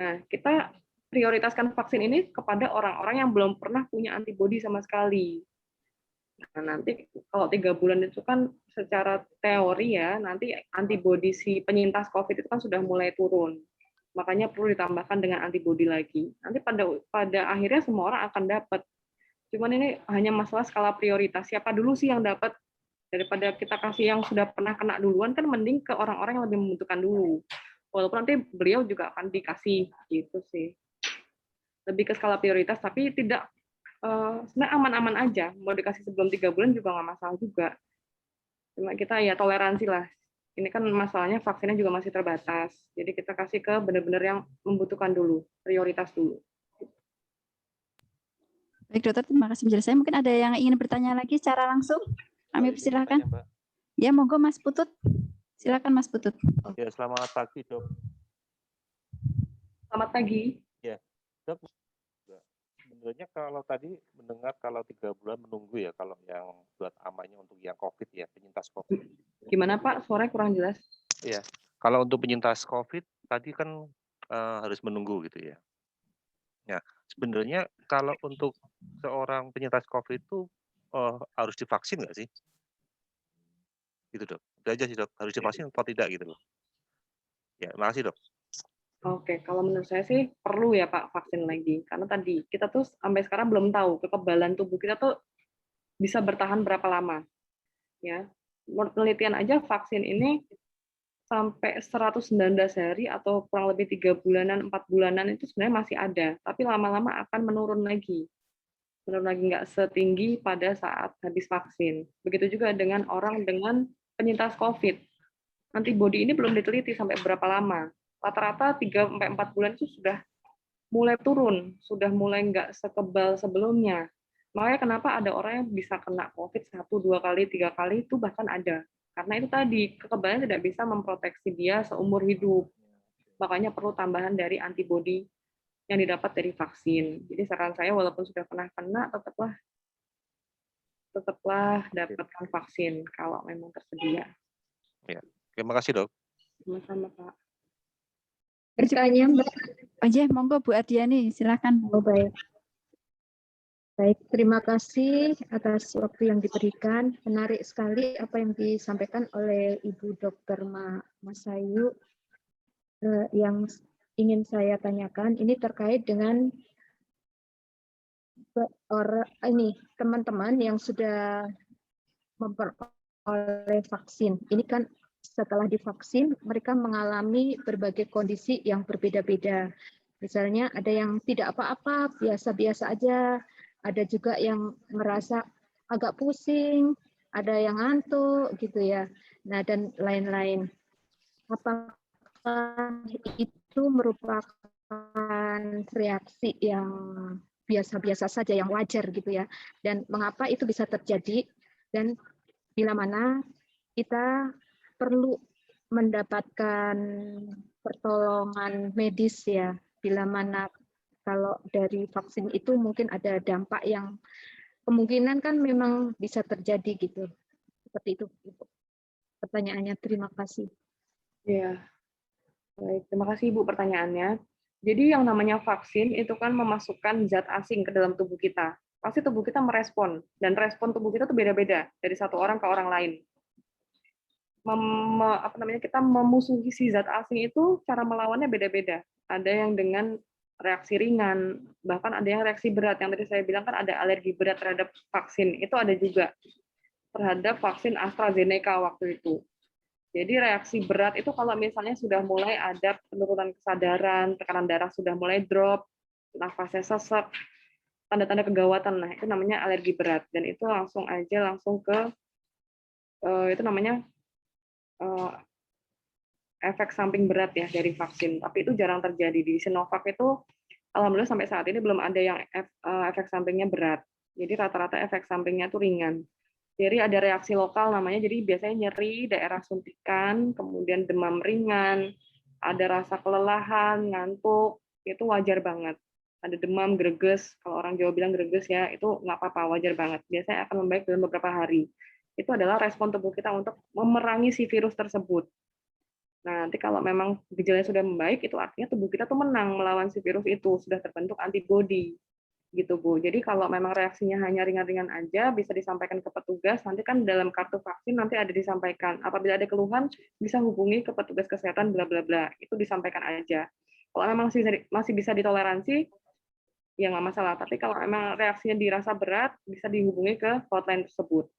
Nah, kita prioritaskan vaksin ini kepada orang-orang yang belum pernah punya antibodi sama sekali. Nah, nanti kalau 3 bulan itu kan secara teori ya, nanti antibodi si penyintas COVID itu kan sudah mulai turun. Makanya perlu ditambahkan dengan antibodi lagi. Nanti pada akhirnya semua orang akan dapat. Cuman ini hanya masalah skala prioritas. Siapa dulu sih yang dapat? Daripada kita kasih yang sudah pernah kena duluan, kan mending ke orang-orang yang lebih membutuhkan dulu. Walaupun nanti beliau juga akan dikasih, gitu sih. Lebih ke skala prioritas, tapi tidak sebenarnya aman-aman aja. Mau dikasih sebelum 3 bulan juga nggak masalah juga. Cuma kita ya toleransi lah. Ini kan masalahnya vaksinnya juga masih terbatas. Jadi kita kasih ke benar-benar yang membutuhkan dulu, prioritas dulu. Baik dokter, terima kasih penjelasannya. Mungkin ada yang ingin bertanya lagi secara langsung? Kami persilahkan. Ya, monggo Mas Putut. Silakan Mas Putut. Ya, selamat pagi, Dok. Selamat pagi. Ya, Dok. Sebenarnya kalau tadi mendengar kalau 3 bulan menunggu ya, kalau yang buat amannya untuk yang COVID ya, penyintas COVID. Gimana Pak? Suaranya kurang jelas. Iya, kalau untuk penyintas COVID tadi kan harus menunggu gitu ya. Ya, sebenarnya kalau untuk seorang penyintas COVID itu harus divaksin nggak sih? Gitu Dok. Itu aja sih Dok. Harus divaksin atau tidak gitu loh. Ya, makasih Dok. Oke, kalau menurut saya sih perlu ya Pak vaksin lagi. Karena tadi kita tuh sampai sekarang belum tahu kekebalan tubuh kita tuh bisa bertahan berapa lama. Ya, menurut penelitian aja vaksin ini sampai 119 hari atau kurang lebih 3 bulanan, 4 bulanan itu sebenarnya masih ada. Tapi lama-lama akan menurun lagi. Menurun lagi nggak setinggi pada saat habis vaksin. Begitu juga dengan orang dengan penyintas COVID. Antibodi ini belum diteliti sampai berapa lama. Rata-rata 3-4 bulan itu sudah mulai turun, sudah mulai nggak sekebal sebelumnya. Makanya kenapa ada orang yang bisa kena COVID 1, 2 kali, 3 kali, itu bahkan ada. Karena itu tadi, kekebalan tidak bisa memproteksi dia seumur hidup. Makanya perlu tambahan dari antibodi yang didapat dari vaksin. Jadi saran saya walaupun sudah pernah kena, tetaplah dapatkan vaksin kalau memang tersedia. Ya. Terima kasih Dok. Sama-sama Pak. Bertanya Mbak. Aja, monggo Bu Ardiani, silakan. Oh, baik. Baik, terima kasih atas waktu yang diberikan. Menarik sekali apa yang disampaikan oleh Ibu Dr. Masayu. Yang ingin saya tanyakan ini terkait dengan teman-teman yang sudah memperoleh vaksin. Ini kan setelah divaksin mereka mengalami berbagai kondisi yang berbeda-beda. Misalnya ada yang tidak apa-apa, biasa-biasa aja. Ada juga yang merasa agak pusing, ada yang ngantuk gitu ya. Nah, dan lain-lain. Apakah itu merupakan reaksi yang biasa-biasa saja, yang wajar gitu ya. Dan mengapa itu bisa terjadi dan bila mana kita perlu mendapatkan pertolongan medis ya, bila mana kalau dari vaksin itu mungkin ada dampak yang kemungkinan kan memang bisa terjadi gitu. Seperti itu pertanyaannya. Terima kasih. Ya, baik. Terima kasih Ibu pertanyaannya. Jadi yang namanya vaksin itu kan memasukkan zat asing ke dalam tubuh kita. Pasti tubuh kita merespon, dan respon tubuh kita itu beda-beda dari satu orang ke orang lain. kita memusuhi si zat asing itu cara melawannya beda-beda. Ada yang dengan reaksi ringan, bahkan ada yang reaksi berat. Yang tadi saya bilang kan ada alergi berat terhadap vaksin, itu ada juga terhadap vaksin AstraZeneca waktu itu. Jadi reaksi berat itu kalau misalnya sudah mulai ada penurunan kesadaran, tekanan darah sudah mulai drop, nafasnya sesek, tanda-tanda kegawatan, nah itu namanya alergi berat. Dan itu langsung ke itu namanya efek samping berat ya dari vaksin. Tapi itu jarang terjadi. Di Sinovac itu alhamdulillah sampai saat ini belum ada yang efek sampingnya berat. Jadi rata-rata efek sampingnya itu ringan. Jadi ada reaksi lokal namanya, jadi biasanya nyeri daerah suntikan, kemudian demam ringan, ada rasa kelelahan, ngantuk, itu wajar banget. Ada demam, greges, kalau orang Jawa bilang greges ya, itu nggak apa-apa, wajar banget. Biasanya akan membaik dalam beberapa hari. Itu adalah respon tubuh kita untuk memerangi si virus tersebut. Nah, nanti kalau memang gejalanya sudah membaik, itu artinya tubuh kita tuh menang melawan si virus itu, sudah terbentuk antibodi. Gitu, Bu. Jadi kalau memang reaksinya hanya ringan-ringan aja, bisa disampaikan ke petugas, nanti kan dalam kartu vaksin nanti ada disampaikan. Apabila ada keluhan, bisa hubungi ke petugas kesehatan, bla bla bla. Itu disampaikan aja. Kalau memang masih bisa ditoleransi, ya nggak masalah. Tapi kalau memang reaksinya dirasa berat, bisa dihubungi ke hotline tersebut.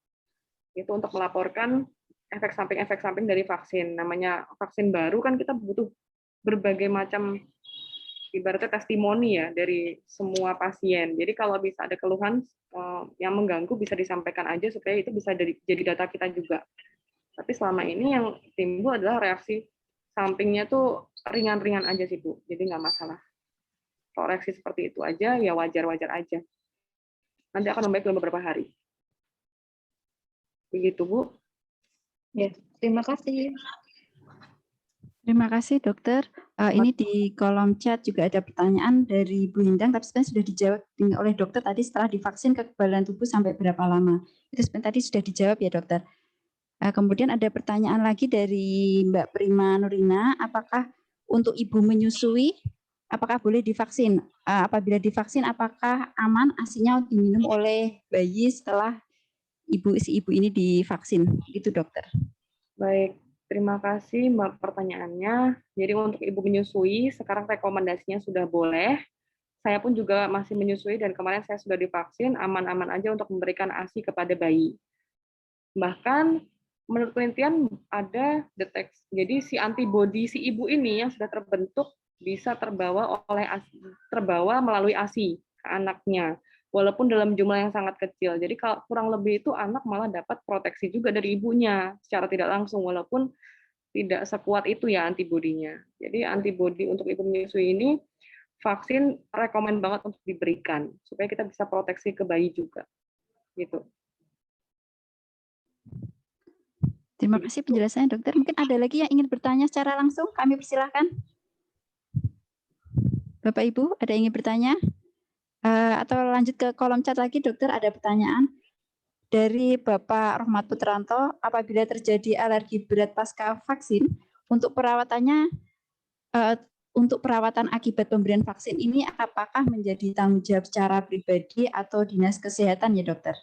Itu untuk melaporkan efek samping dari vaksin. Namanya vaksin baru kan kita butuh berbagai macam ibaratnya testimoni ya dari semua pasien. Jadi kalau bisa ada keluhan yang mengganggu bisa disampaikan aja supaya itu bisa jadi data kita juga. Tapi selama ini yang timbul adalah reaksi sampingnya tuh ringan-ringan aja sih Bu. Jadi nggak masalah. Kalau reaksi seperti itu aja ya wajar-wajar aja. Nanti akan membaik dalam beberapa hari. Begitu Bu. Ya, terima kasih. Terima kasih dokter. Ini di kolom chat juga ada pertanyaan dari Bu Hindang, tapi sebenarnya sudah dijawab oleh dokter tadi setelah divaksin kekebalan tubuh sampai berapa lama. Itu sebenarnya tadi sudah dijawab ya dokter. Kemudian ada pertanyaan lagi dari Mbak Prima Nurina, apakah untuk ibu menyusui, apakah boleh divaksin? Apabila divaksin, apakah aman ASI-nya diminum oleh bayi setelah si ibu ini divaksin? Itu dokter. Baik. Terima kasih Mbak pertanyaannya. Jadi untuk ibu menyusui, sekarang rekomendasinya sudah boleh. Saya pun juga masih menyusui dan kemarin saya sudah divaksin, aman-aman aja untuk memberikan ASI kepada bayi. Bahkan menurut penelitian ada deteksi, jadi si antibodi si ibu ini yang sudah terbentuk bisa terbawa melalui ASI ke anaknya, walaupun dalam jumlah yang sangat kecil. Jadi kalau kurang lebih itu anak malah dapat proteksi juga dari ibunya secara tidak langsung, walaupun tidak sekuat itu ya antibodinya. Jadi antibodi untuk ibu menyusui ini vaksin rekomen banget untuk diberikan supaya kita bisa proteksi ke bayi juga. Gitu. Terima kasih penjelasannya dokter. Mungkin ada lagi yang ingin bertanya secara langsung, kami persilahkan. Bapak Ibu, ada yang ingin bertanya? Atau lanjut ke kolom chat lagi, dokter, ada pertanyaan dari Bapak Rohmat Putranto. Apabila terjadi alergi berat pasca vaksin, untuk perawatannya, untuk perawatan akibat pemberian vaksin ini, apakah menjadi tanggung jawab secara pribadi atau dinas kesehatan ya dokter?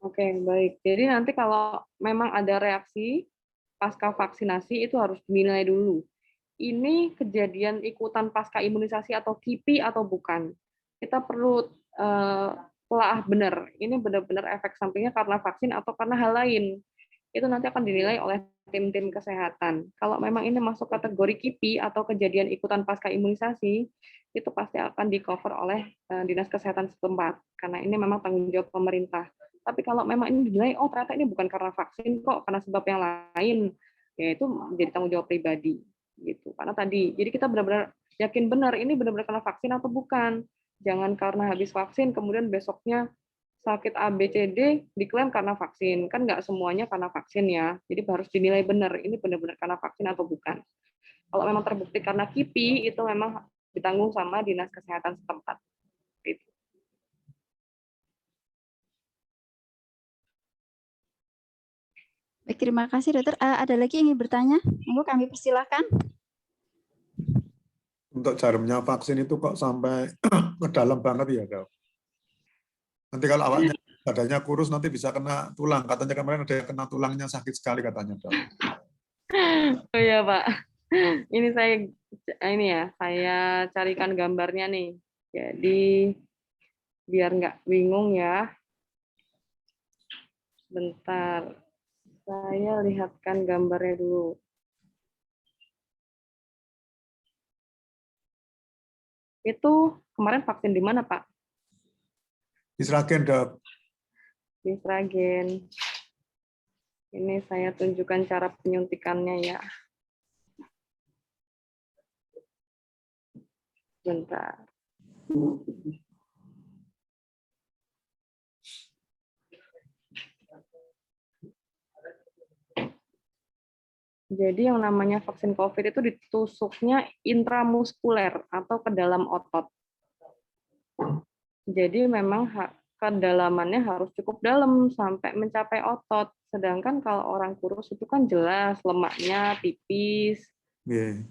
Oke, baik. Jadi nanti kalau memang ada reaksi pasca vaksinasi itu harus dinilai dulu. Ini kejadian ikutan pasca imunisasi atau KIPI atau bukan. Kita perlu telah benar, ini benar-benar efek sampingnya karena vaksin atau karena hal lain. Itu nanti akan dinilai oleh tim-tim kesehatan. Kalau memang ini masuk kategori KIPI atau kejadian ikutan pasca imunisasi, itu pasti akan di-cover oleh dinas kesehatan setempat, karena ini memang tanggung jawab pemerintah. Tapi kalau memang ini dinilai, oh ternyata ini bukan karena vaksin kok, karena sebab yang lain, ya itu menjadi tanggung jawab pribadi. Gitu. Karena tadi, jadi kita benar-benar yakin benar ini benar-benar karena vaksin atau bukan. Jangan karena habis vaksin kemudian besoknya sakit A, B, C, D diklaim karena vaksin. Kan nggak semuanya karena vaksin ya. Jadi harus dinilai benar ini benar-benar karena vaksin atau bukan. Kalau memang terbukti karena KIPI itu memang ditanggung sama dinas kesehatan setempat. Itu. Baik, terima kasih dokter. Ada lagi yang ingin bertanya? Monggo kami persilahkan. Untuk jarumnya vaksin itu kok sampai ke dalam banget ya, Dok? Nanti kalau awaknya badannya kurus nanti bisa kena tulang. Katanya kemarin ada yang kena tulangnya sakit sekali katanya, Dok. Oh iya, Pak. Ini saya carikan gambarnya nih. Jadi biar nggak bingung ya. Bentar. Saya lihatkan gambarnya dulu. Itu kemarin vaksin di mana, Pak? Di Sragen, Dok. Di Sragen. Ini saya tunjukkan cara penyuntikannya ya. Bentar. Jadi yang namanya vaksin COVID itu ditusuknya intramuskuler atau ke dalam otot. Jadi memang kedalamannya harus cukup dalam sampai mencapai otot. Sedangkan kalau orang kurus itu kan jelas lemaknya tipis Nggih.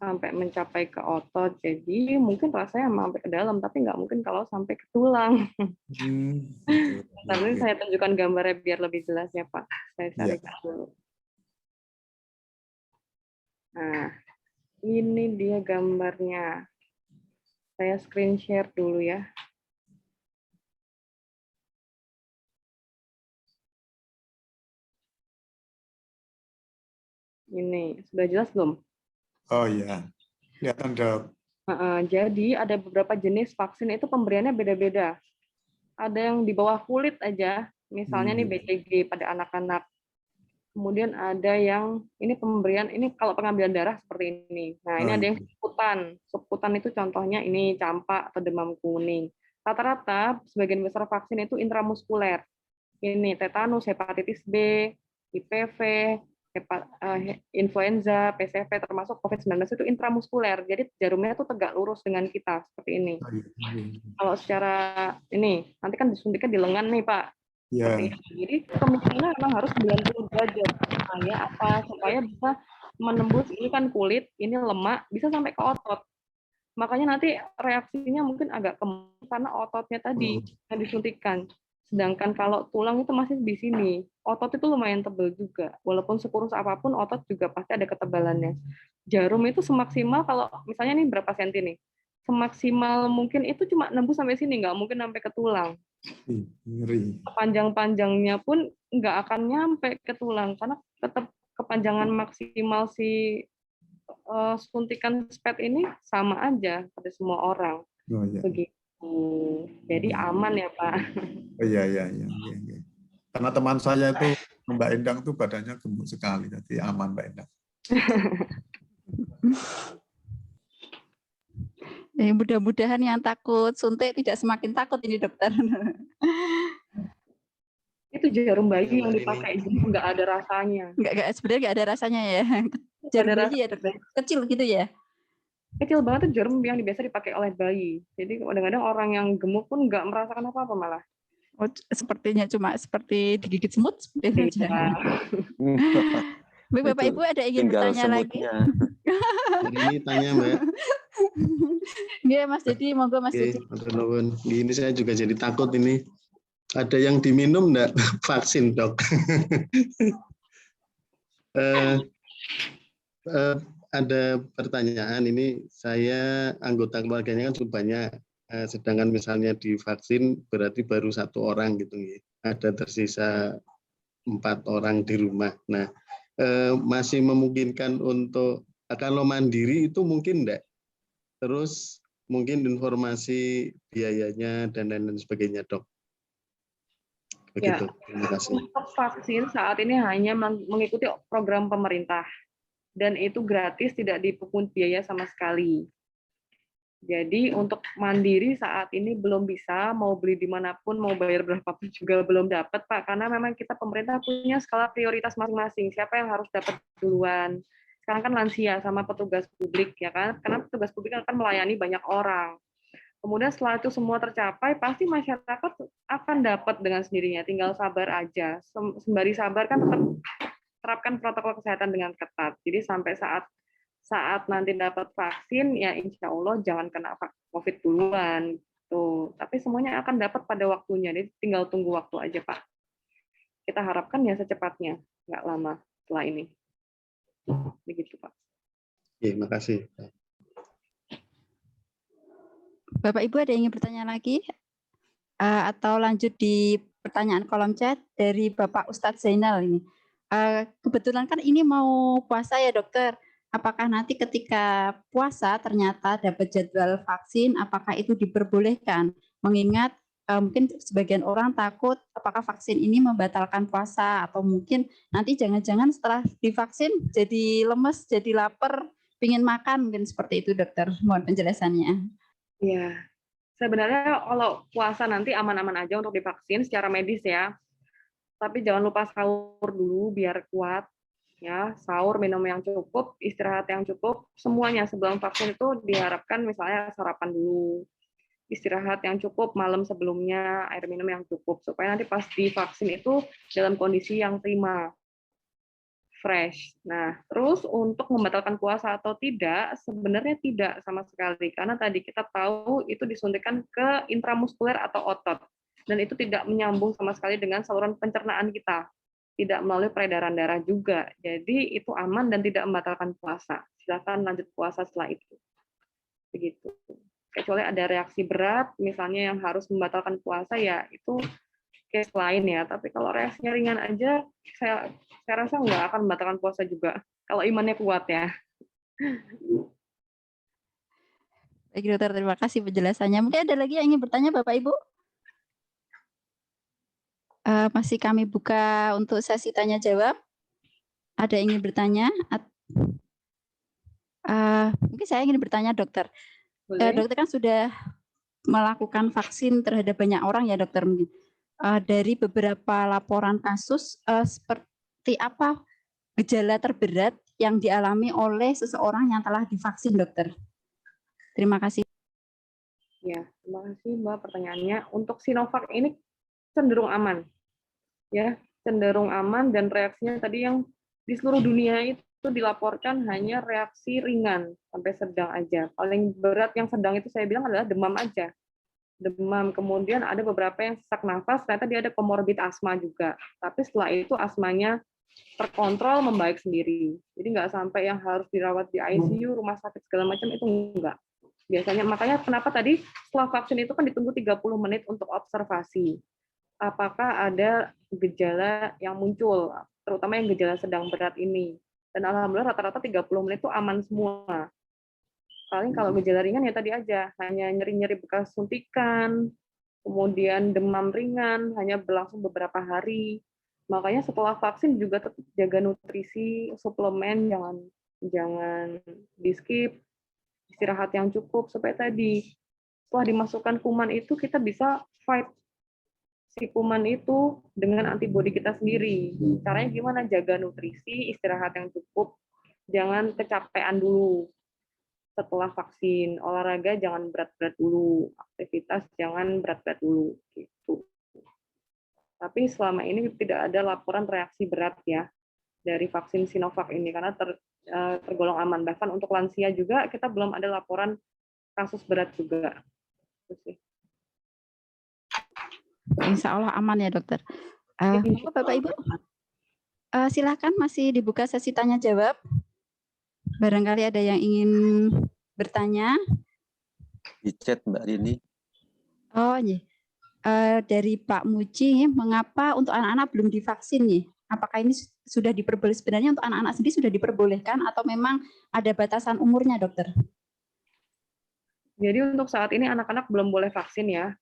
sampai mencapai ke otot. Jadi mungkin rasanya sampai ke dalam, tapi nggak mungkin kalau sampai ke tulang. Gitu. Tapi saya tunjukkan gambarnya biar lebih jelas ya Pak. Saya Iya. carikan dulu. Nah, ini dia gambarnya. Saya screen share dulu ya. Ini, sudah jelas belum? Oh iya. Kelihatan, Dok. Jadi ada beberapa jenis vaksin itu pemberiannya beda-beda. Ada yang di bawah kulit aja, misalnya nih BCG pada anak-anak. Kemudian ada yang ini pemberian, ini kalau pengambilan darah seperti ini. Nah, ini Oh, ada yang iya. subkutan. Subkutan itu contohnya ini campak atau demam kuning. Rata-rata sebagian besar vaksin itu intramuskuler. Ini tetanus, hepatitis B, IPV, influenza, PCV, termasuk COVID-19 itu intramuskuler. Jadi jarumnya itu tegak lurus dengan kita, seperti ini. Oh, iya. Kalau secara ini, nanti kan disuntiknya di lengan nih, Pak. Seperti Iya. ini. Jadi kemiringannya memang harus 90 derajat. Supaya apa? Supaya bisa menembus, ini kan kulit, ini lemak, bisa sampai ke otot. Makanya nanti reaksinya mungkin agak karena ototnya tadi yang disuntikan. Sedangkan kalau tulang itu masih di sini. Otot itu lumayan tebal juga. Walaupun sekurus apapun, otot juga pasti ada ketebalannya. Jarum itu semaksimal kalau misalnya nih berapa senti nih? Semaksimal mungkin itu cuma nembus sampai sini, nggak mungkin sampai ke tulang. Ngeri. Panjang-panjangnya pun nggak akan nyampe ke tulang karena tetap kepanjangan maksimal si suntikan SPET ini sama aja pada semua orang. Oh iya. Begitu. Jadi aman ya Pak. Oh iya. Karena teman saya itu Mbak Endang tuh badannya gemuk sekali, jadi aman Mbak Endang. Mudah-mudahan yang takut suntik tidak semakin takut ini dokter. Itu jarum bayi yang dipakai nggak ada rasanya. Sebenarnya nggak ada rasanya ya. Jarum bayi ya dokter, kecil gitu ya. Kecil banget tuh jarum yang biasa dipakai oleh bayi. Jadi kadang-kadang orang yang gemuk pun nggak merasakan apa-apa malah. Oh, sepertinya cuma seperti digigit semut seperti itu aja. Bapak Ibu ada ingin bertanya lagi? Ini tanya Mbak. Iya Mas Dedi, monggo Mas Dedi. Ini saya juga jadi takut ini. Ada yang diminum enggak vaksin dok? Ada pertanyaan ini, saya anggota keluarganya kan cukup banyak. Sedangkan misalnya divaksin berarti baru 1 orang gitu, ada tersisa 4 orang di rumah. Nah, masih memungkinkan untuk kalau mandiri itu mungkin enggak? Terus mungkin informasi biayanya dan lain-lain sebagainya dok. Begitu. Ya, Terima kasih. untuk vaksin saat ini hanya mengikuti program pemerintah dan itu gratis, tidak dipungut biaya sama sekali. Jadi untuk mandiri saat ini belum bisa, mau beli dimanapun, mau bayar berapapun juga belum dapat Pak, karena memang kita pemerintah punya skala prioritas masing-masing, siapa yang harus dapat duluan. Sekarang kan lansia sama petugas publik ya kan, karena petugas publik akan melayani banyak orang. Kemudian setelah itu semua tercapai, pasti masyarakat akan dapat dengan sendirinya, tinggal sabar aja. Sembari sabar kan tetap terapkan protokol kesehatan dengan ketat. Jadi sampai saat nanti dapat vaksin, ya insya Allah jangan kena COVID duluan. Tuh, tapi semuanya akan dapat pada waktunya. Jadi tinggal tunggu waktu aja, Pak. Kita harapkan ya secepatnya, nggak lama setelah ini. Begitu, Pak. Oke, makasih. Bapak Ibu ada yang ingin bertanya lagi? Atau lanjut di pertanyaan kolom chat dari Bapak Ustadz Zainal ini. Kebetulan kan ini mau puasa ya dokter. Apakah nanti ketika puasa ternyata dapat jadwal vaksin, apakah itu diperbolehkan? Mengingat mungkin sebagian orang takut apakah vaksin ini membatalkan puasa atau mungkin nanti jangan-jangan setelah divaksin jadi lemes, jadi lapar, ingin makan, mungkin seperti itu dokter. Mohon penjelasannya. Iya, sebenarnya kalau puasa nanti aman-aman aja untuk divaksin secara medis ya. Tapi jangan lupa sahur dulu biar kuat. Ya, sahur, minum yang cukup, istirahat yang cukup, semuanya sebelum vaksin itu diharapkan misalnya sarapan dulu, istirahat yang cukup malam sebelumnya, air minum yang cukup supaya nanti pas divaksin itu dalam kondisi yang prima, fresh. Nah, terus untuk membatalkan puasa atau tidak, sebenarnya tidak sama sekali karena tadi kita tahu itu disuntikan ke intramuskuler atau otot dan itu tidak menyambung sama sekali dengan saluran pencernaan kita. Tidak melalui peredaran darah juga. Jadi itu aman dan tidak membatalkan puasa. Silakan lanjut puasa setelah itu. Begitu. Kecuali ada reaksi berat, misalnya yang harus membatalkan puasa, ya itu case lain ya. Tapi kalau reaksinya ringan aja, saya rasa nggak akan membatalkan puasa juga. Kalau imannya kuat ya. Baik dokter, terima kasih penjelasannya. Mungkin ada lagi yang ingin bertanya Bapak Ibu? Masih kami buka untuk sesi tanya jawab. Ada yang ingin bertanya? Mungkin saya ingin bertanya dokter. Dokter kan sudah melakukan vaksin terhadap banyak orang ya dokter. Dari beberapa laporan kasus, seperti apa gejala terberat yang dialami oleh seseorang yang telah divaksin dokter? Terima kasih. Ya, terima kasih Mbak pertanyaannya. Untuk Sinovac ini cenderung aman. Ya, cenderung aman dan reaksinya tadi yang di seluruh dunia itu dilaporkan hanya reaksi ringan sampai sedang aja. Paling berat yang sedang itu saya bilang adalah demam aja. Demam, kemudian ada beberapa yang sesak nafas, ternyata dia ada komorbid asma juga. Tapi setelah itu asmanya terkontrol membaik sendiri. Jadi nggak sampai yang harus dirawat di ICU, rumah sakit segala macam itu enggak. Biasanya makanya kenapa tadi setelah vaksin itu kan ditunggu 30 menit untuk observasi. Apakah ada gejala yang muncul, terutama yang gejala sedang berat ini. Dan alhamdulillah rata-rata 30 menit itu aman semua. Paling kalau gejala ringan ya tadi aja, hanya nyeri-nyeri bekas suntikan, kemudian demam ringan, hanya berlangsung beberapa hari. Makanya setelah vaksin juga tetap jaga nutrisi, suplemen, jangan di-skip, istirahat yang cukup, supaya tadi setelah dimasukkan kuman itu kita bisa fight si kuman itu dengan antibodi kita sendiri. Caranya gimana? Jaga nutrisi, istirahat yang cukup, jangan kecapean dulu setelah vaksin, olahraga jangan berat-berat dulu, aktivitas jangan berat-berat dulu, gitu. Tapi selama ini tidak ada laporan reaksi berat ya dari vaksin Sinovac ini karena tergolong aman. Bahkan untuk lansia juga kita belum ada laporan kasus berat juga. Insya Allah aman ya dokter. Bapak Ibu, silakan masih dibuka sesi tanya jawab. Barangkali ada yang ingin bertanya. Di chat Mbak Rini. Oh iya. Dari Pak Muji, mengapa untuk anak-anak belum divaksin nih? Apakah ini sudah diperbolehkan? Sebenarnya untuk anak-anak sendiri sudah diperbolehkan atau memang ada batasan umurnya, dokter? Jadi untuk saat ini anak-anak belum boleh vaksin ya.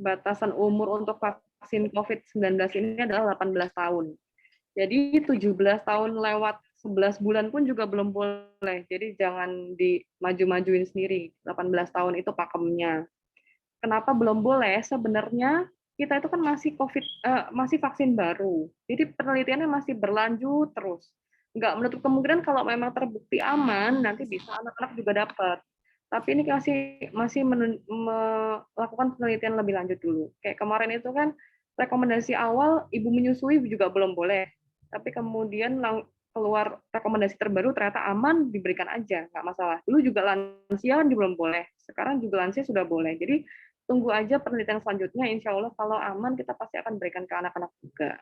Batasan umur untuk vaksin COVID-19 ini adalah 18 tahun. Jadi 17 tahun lewat 11 bulan pun juga belum boleh. Jadi jangan dimaju-majuin sendiri. 18 tahun itu pakemnya. Kenapa belum boleh? Sebenarnya kita itu kan masih vaksin baru. Jadi penelitiannya masih berlanjut terus. Nggak menutup kemungkinan kalau memang terbukti aman, nanti bisa anak-anak juga dapat. Tapi ini masih melakukan penelitian lebih lanjut dulu. Kayak kemarin itu kan rekomendasi awal ibu menyusui juga belum boleh. Tapi kemudian keluar rekomendasi terbaru ternyata aman, diberikan aja, nggak masalah. Dulu juga lansia kan belum boleh, sekarang juga lansia sudah boleh. Jadi tunggu aja penelitian selanjutnya, insya Allah kalau aman kita pasti akan berikan ke anak-anak juga.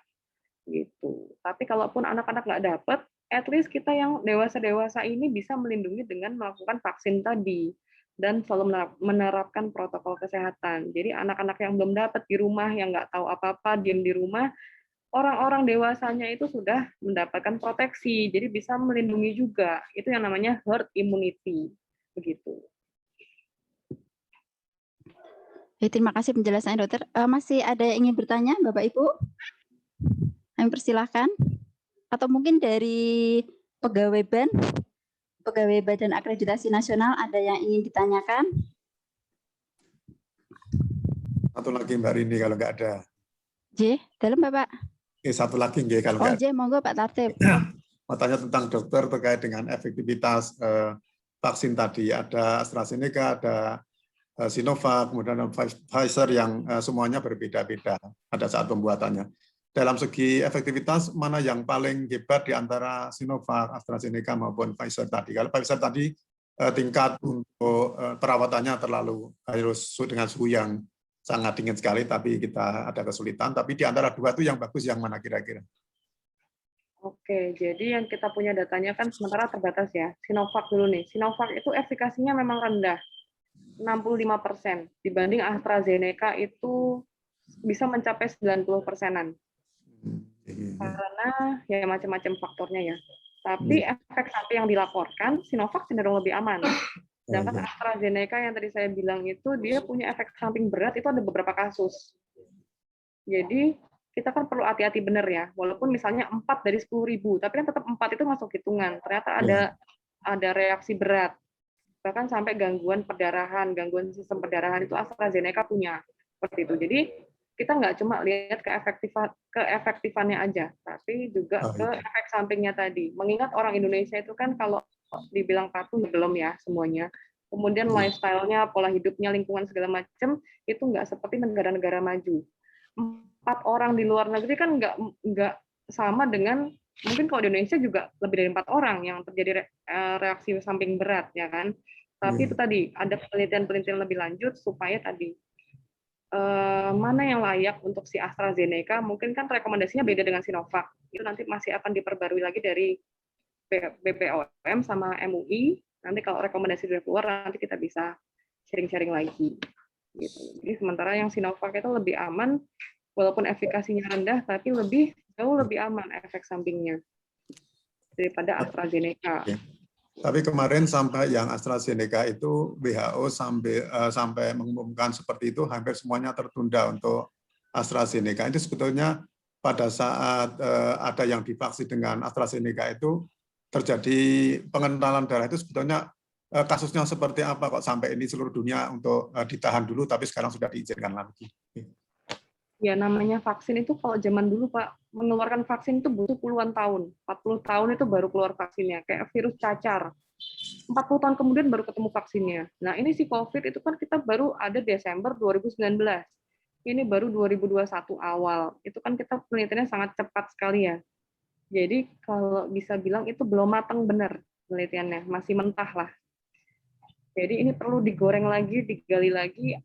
Gitu. Tapi kalaupun anak-anak nggak dapat, at least kita yang dewasa-dewasa ini bisa melindungi dengan melakukan vaksin tadi dan selalu menerapkan protokol kesehatan. Jadi anak-anak yang belum dapat di rumah, yang nggak tahu apa-apa, diam di rumah, orang-orang dewasanya itu sudah mendapatkan proteksi, jadi bisa melindungi juga. Itu yang namanya herd immunity. Begitu. Terima kasih penjelasannya, Dokter. Masih ada yang ingin bertanya, Bapak Ibu? Kami persilahkan. Atau mungkin dari pegawai Badan Akreditasi Nasional ada yang ingin ditanyakan? Satu lagi Mbak Rini kalau nggak ada. J, dalam Bapak. Satu lagi nggih kalau Oh, nggak ada. J, monggo Pak Tatip. Mau tanya tentang dokter terkait dengan efektivitas vaksin tadi. Ada AstraZeneca, ada Sinovac, kemudian ada Pfizer yang semuanya berbeda-beda pada saat pembuatannya. Dalam segi efektivitas, mana yang paling hebat di antara Sinovac, AstraZeneca maupun Pfizer tadi? Kalau Pfizer tadi tingkat untuk perawatannya terlalu harus dengan suhu yang sangat dingin sekali, tapi kita ada kesulitan. Tapi di antara dua itu yang bagus yang mana kira-kira? Oke, jadi yang kita punya datanya kan sementara terbatas ya. Sinovac dulu nih. Sinovac itu efikasinya memang rendah, 65%. Dibanding AstraZeneca itu bisa mencapai 90%-an. Karena ya macam-macam faktornya ya. Tapi efek samping yang dilaporkan, Sinovac cenderung lebih aman. Sedangkan AstraZeneca yang tadi saya bilang itu, dia punya efek samping berat, itu ada beberapa kasus. Jadi, kita kan perlu hati-hati benar ya, walaupun misalnya 4 dari 10.000, tapi kan tetap 4 itu masuk hitungan. Ternyata ada reaksi berat, bahkan sampai gangguan perdarahan, gangguan sistem perdarahan itu AstraZeneca punya seperti itu. Jadi kita nggak cuma lihat keefektifannya aja, tapi juga ke efek sampingnya tadi. Mengingat orang Indonesia itu kan kalau dibilang patuh belum ya semuanya. Kemudian lifestyle-nya, pola hidupnya, lingkungan segala macam itu nggak seperti negara-negara maju. 4 orang di luar negeri kan nggak sama dengan, mungkin kalau di Indonesia juga lebih dari 4 orang yang terjadi reaksi samping berat ya kan. Tapi itu tadi ada penelitian-penelitian lebih lanjut supaya tadi mana yang layak untuk si AstraZeneca, mungkin kan rekomendasinya beda dengan Sinovac. Itu nanti masih akan diperbarui lagi dari BPOM sama MUI. Nanti kalau rekomendasi sudah keluar nanti kita bisa sharing-sharing lagi. Gitu. Jadi sementara yang Sinovac itu lebih aman, walaupun efikasinya rendah, tapi jauh lebih aman efek sampingnya daripada AstraZeneca. Tapi kemarin sampai yang AstraZeneca itu WHO sampai mengumumkan seperti itu, hampir semuanya tertunda untuk AstraZeneca. Itu sebetulnya pada saat ada yang divaksin dengan AstraZeneca itu terjadi pengentalan darah, itu sebetulnya kasusnya seperti apa kok sampai ini seluruh dunia untuk ditahan dulu, tapi sekarang sudah diizinkan lagi. Ya namanya vaksin itu kalau zaman dulu Pak, mengeluarkan vaksin itu butuh puluhan tahun, 40 tahun itu baru keluar vaksinnya, kayak virus cacar. 40 tahun kemudian baru ketemu vaksinnya. Nah ini si COVID itu kan kita baru ada Desember 2019. Ini baru 2021 awal. Itu kan kita penelitiannya sangat cepat sekali ya. Jadi kalau bisa bilang itu belum matang benar penelitiannya, masih mentah lah. Jadi ini perlu digoreng lagi, digali lagi,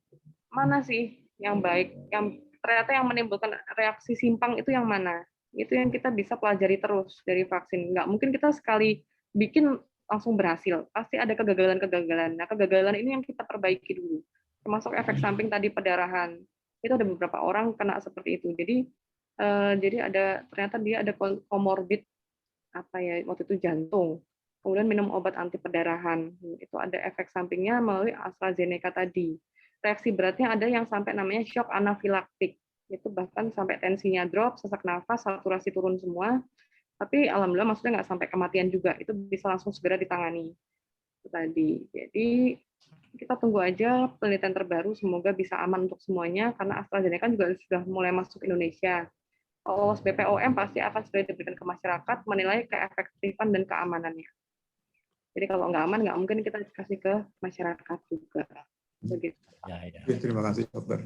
mana sih yang baik, yang ternyata yang menimbulkan reaksi simpang itu yang mana? Itu yang kita bisa pelajari terus dari vaksin. Nggak mungkin kita sekali bikin langsung berhasil. Pasti ada kegagalan-kegagalan. Nah, kegagalan ini yang kita perbaiki dulu. Termasuk efek samping tadi perdarahan. Itu ada beberapa orang kena seperti itu. Jadi ternyata dia ada komorbid waktu itu jantung. Kemudian minum obat anti perdarahan. Itu ada efek sampingnya melalui AstraZeneca tadi. Reaksi beratnya ada yang sampai namanya shock anafilaktik. Itu bahkan sampai tensinya drop, sesak nafas, saturasi turun semua. Tapi alhamdulillah maksudnya nggak sampai kematian juga. Itu bisa langsung segera ditangani. Itu tadi. Jadi kita tunggu aja penelitian terbaru, semoga bisa aman untuk semuanya, karena AstraZeneca juga sudah mulai masuk Indonesia. Kalau BPOM pasti akan segera diberikan ke masyarakat, menilai keefektifan dan keamanannya. Jadi kalau nggak aman, nggak mungkin kita kasih ke masyarakat juga. Begitu. Terima kasih dokter.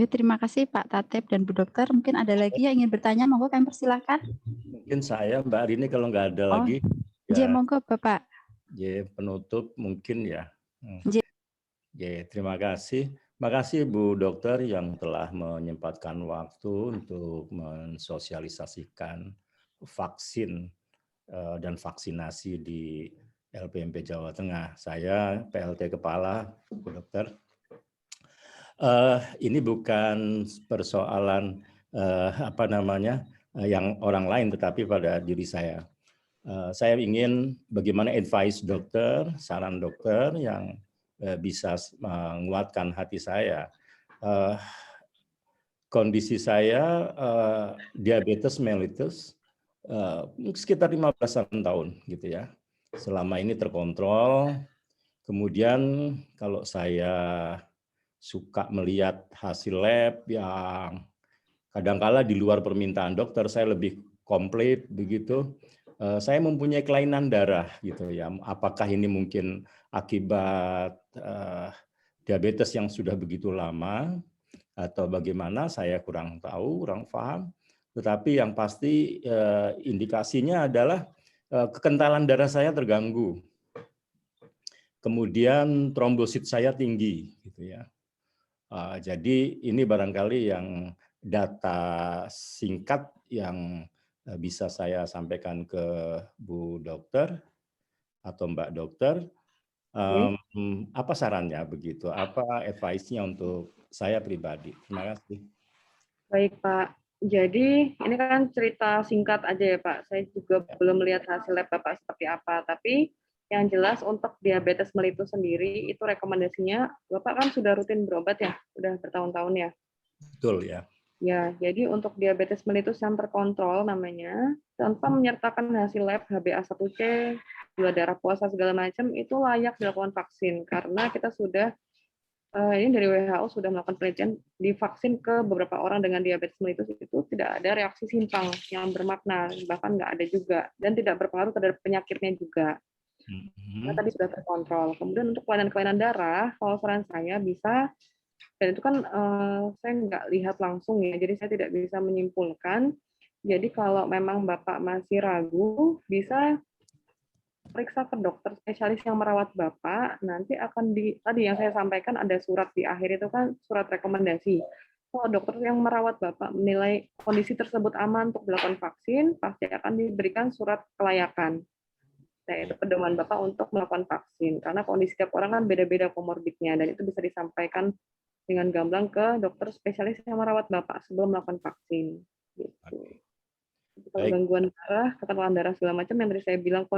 Terima kasih Pak Tatip dan Bu Dokter. Mungkin ada lagi yang ingin bertanya, monggo kami persilahkan. Mungkin saya Mbak Arini kalau nggak ada lagi. Monggo Bapak. Penutup mungkin ya. J. Terima kasih. Makasih Bu Dokter yang telah menyempatkan waktu untuk mensosialisasikan vaksin dan vaksinasi di LPMP Jawa Tengah. Saya PLT Kepala, Bu Dokter. Ini bukan persoalan yang orang lain, tetapi pada diri saya. Saya ingin bagaimana advice dokter, saran dokter yang bisa menguatkan hati saya. Kondisi saya diabetes mellitus sekitar 15 tahun gitu ya. Selama ini terkontrol. Kemudian kalau saya suka melihat hasil lab yang kadangkala di luar permintaan dokter, saya lebih komplit begitu. Saya mempunyai kelainan darah gitu ya. Apakah ini mungkin akibat diabetes yang sudah begitu lama atau bagaimana? Saya kurang tahu, kurang paham. Tetapi yang pasti indikasinya adalah kekentalan darah saya terganggu. Kemudian trombosit saya tinggi gitu ya. Jadi ini barangkali yang data singkat yang bisa saya sampaikan ke Bu Dokter atau Mbak Dokter. Apa sarannya begitu? Apa advice-nya untuk saya pribadi? Terima kasih. Baik Pak. Jadi ini kan cerita singkat aja ya Pak. Saya juga belum melihat hasil lab Bapak seperti apa. Tapi yang jelas untuk diabetes mellitus sendiri itu rekomendasinya Bapak kan sudah rutin berobat ya, sudah bertahun-tahun ya. Betul ya. Ya, jadi untuk diabetes mellitus yang terkontrol namanya, tanpa menyertakan hasil lab HbA1c, gula darah puasa segala macam, itu layak dilakukan vaksin karena kita sudah ini dari WHO sudah melakukan penelitian di vaksin ke beberapa orang dengan diabetes mellitus itu tidak ada reaksi simpang yang bermakna, bahkan nggak ada juga, dan tidak berpengaruh terhadap penyakitnya juga. Nah, tadi sudah terkontrol. Kemudian untuk kelainan-kelainan darah, kalau saran saya bisa, dan itu kan saya nggak lihat langsung ya, jadi saya tidak bisa menyimpulkan. Jadi kalau memang Bapak masih ragu, bisa periksa ke dokter spesialis yang merawat Bapak, nanti akan tadi yang saya sampaikan ada surat di akhir itu kan surat rekomendasi. Kalau dokter yang merawat Bapak menilai kondisi tersebut aman untuk dilakukan vaksin, pasti akan diberikan surat kelayakan. Itu pedoman Bapak untuk melakukan vaksin, karena kondisi tiap orang kan beda-beda komorbidnya, dan itu bisa disampaikan dengan gamblang ke dokter spesialis yang merawat Bapak sebelum melakukan vaksin. Gitu. Kalau gangguan darah, ketentuan darah segala macam yang tadi saya bilang,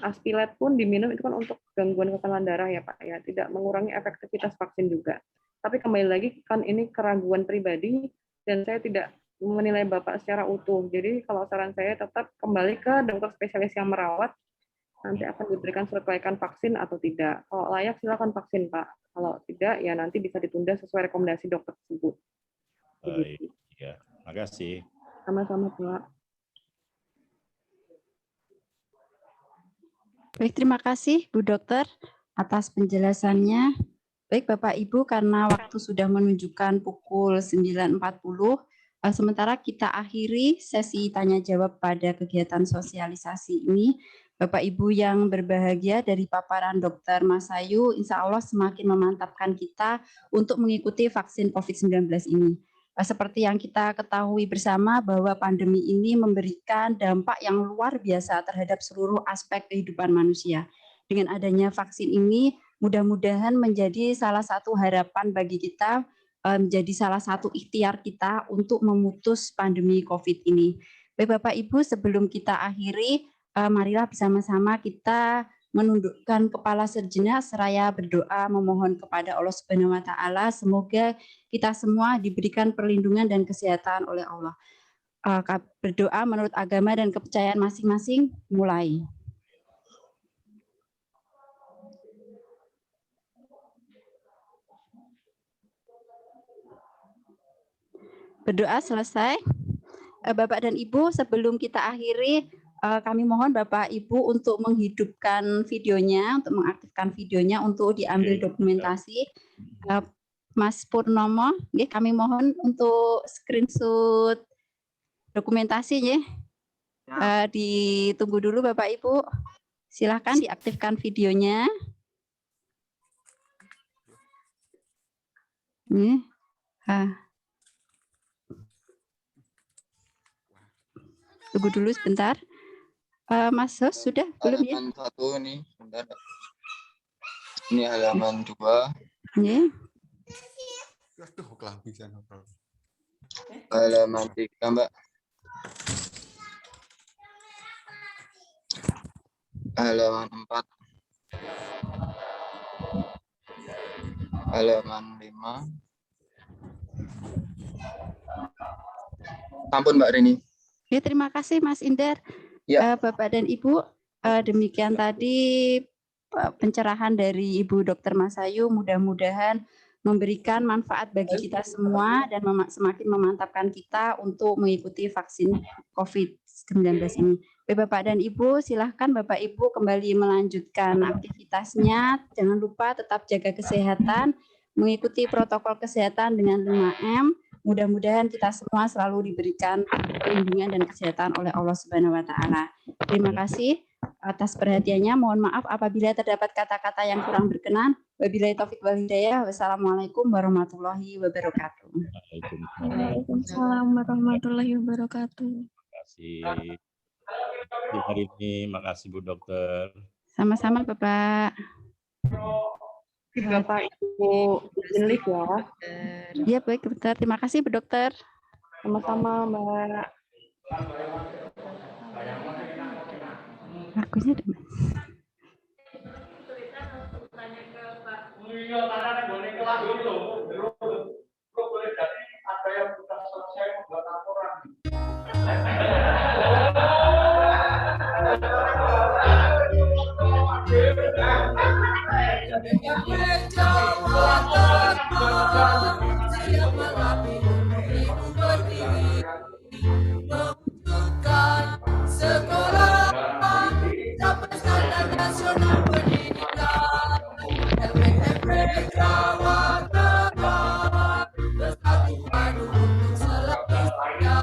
aspilet pun diminum itu kan untuk gangguan kekebalan darah ya Pak ya, tidak mengurangi efektivitas vaksin juga. Tapi kembali lagi kan ini keraguan pribadi dan saya tidak menilai Bapak secara utuh. Jadi kalau saran saya tetap kembali ke dokter spesialis yang merawat, nanti akan diberikan surat kelayakan vaksin atau tidak. Kalau layak silakan vaksin Pak. Kalau tidak ya nanti bisa ditunda sesuai rekomendasi dokter tersebut. Baik, ya, terima kasih. Sama-sama Pak. Baik, terima kasih Bu Dokter atas penjelasannya. Baik Bapak Ibu, karena waktu sudah menunjukkan pukul 9.40, sementara kita akhiri sesi tanya jawab pada kegiatan sosialisasi ini. Bapak Ibu yang berbahagia, dari paparan Dr. Masayu, insya Allah semakin memantapkan kita untuk mengikuti vaksin COVID-19 ini. Seperti yang kita ketahui bersama bahwa pandemi ini memberikan dampak yang luar biasa terhadap seluruh aspek kehidupan manusia. Dengan adanya vaksin ini, mudah-mudahan menjadi salah satu harapan bagi kita, menjadi salah satu ikhtiar kita untuk memutus pandemi COVID ini. Baik Bapak Ibu, sebelum kita akhiri, marilah bersama-sama kita menundukkan kepala sejenak seraya berdoa memohon kepada Allah Subhanahu wa taala semoga kita semua diberikan perlindungan dan kesehatan oleh Allah. Berdoa menurut agama dan kepercayaan masing-masing, mulai. Berdoa selesai. Bapak dan Ibu, sebelum kita akhiri, kami mohon Bapak Ibu untuk menghidupkan videonya, untuk mengaktifkan videonya, untuk diambil dokumentasi. Mas Purnomo, nggih, kami mohon untuk screenshot dokumentasi ya. Ditunggu dulu Bapak Ibu. Silakan diaktifkan videonya. Nih. Tunggu dulu sebentar. Mas Host sudah belum ya? Halaman 1 nih, sebentar. Ini halaman 2. Nih. Halaman 3, Mbak. Halaman 4. Halaman 5. Ampun Mbak Rini. Ya, terima kasih Mas Indar. Ya. Bapak dan Ibu, demikian tadi pencerahan dari Ibu Dr. Masayu, mudah-mudahan memberikan manfaat bagi kita semua dan semakin memantapkan kita untuk mengikuti vaksin COVID-19 ini. Bapak dan Ibu, silahkan Bapak Ibu kembali melanjutkan aktivitasnya. Jangan lupa tetap jaga kesehatan, mengikuti protokol kesehatan dengan 5M. Mudah-mudahan kita semua selalu diberikan perlindungan dan kesehatan oleh Allah Subhanahu wa Ta'ala. Terima kasih atas perhatiannya. Mohon maaf apabila terdapat kata-kata yang kurang berkenan. Wabillahi taufiq wal hidayah. Wassalamualaikum warahmatullahi wabarakatuh. Waalaikumsalam warahmatullahi wabarakatuh. Terima kasih. Di hari ini, makasih Bu Dokter. Sama-sama Bapak. Bapak Ibu izin live ya. Iya baik Dokter. Terima kasih Bu Dokter. Sama-sama Mbak. Lagunya ada Mas. Sekolah sampai standar nasional pendidikan LPMP Jawa Tengah bersatu padu untuk selanjutnya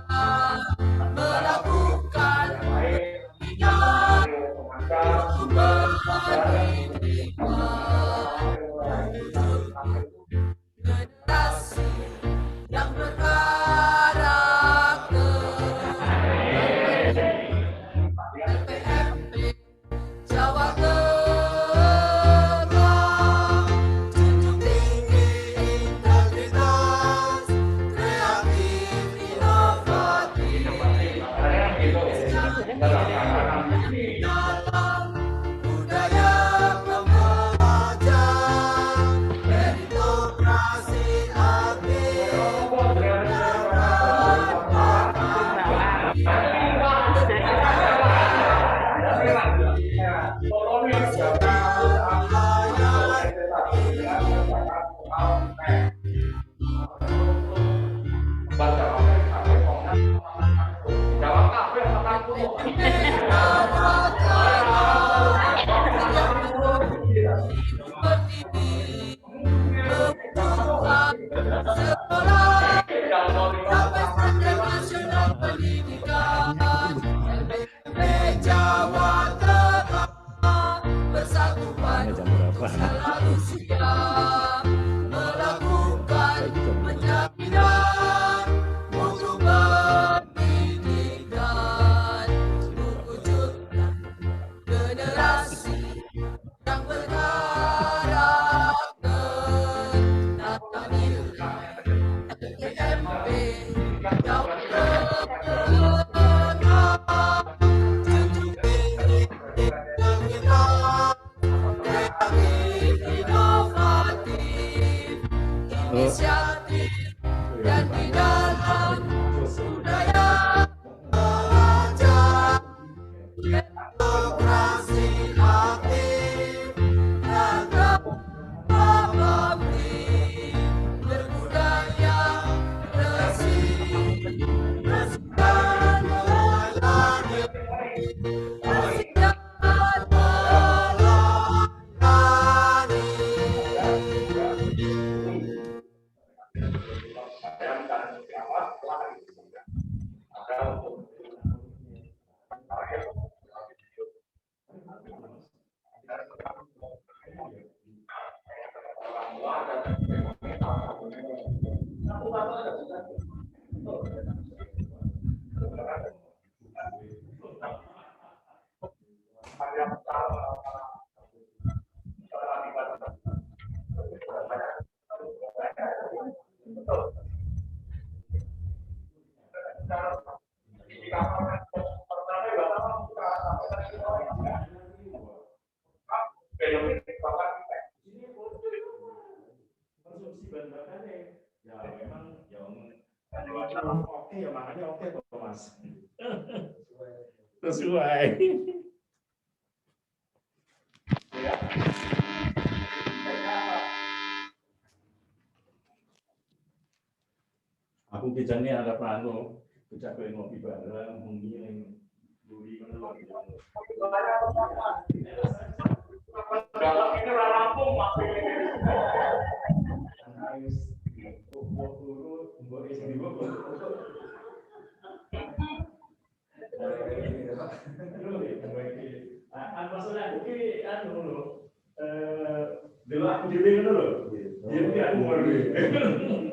melakukan pendidikan untuk pendidikan generasi yang berkarakter LPMP Jawa Tengah junjung tinggi integritas kreatif inovatif dalam budaya pembelajar meritokrasi aktif sekolah sampai standar nasional pendidikan LPMP Jawa Tengah bersatu padu selalu siap melakukan penjaminan untuk pendidikan mewujudkan generasi yang berkarakter tata nilai LPMP Jawa Tengah junjung tinggi integritas kreatif inovatif inisiatif dan di dalam budaya belajar demokrasi aktif ragam publik berbudaya resik dan melayani Ya memang kalau oke ya makanya oke kok Mas. Sesuai. Ya. Aku bicaranya ada plano, kita pengen ngopi bareng, mungkin buri kalau ini rampung maksudnya aku ki anu lho, dulu aku dhewe ngono lho. Jadi aku ngerti.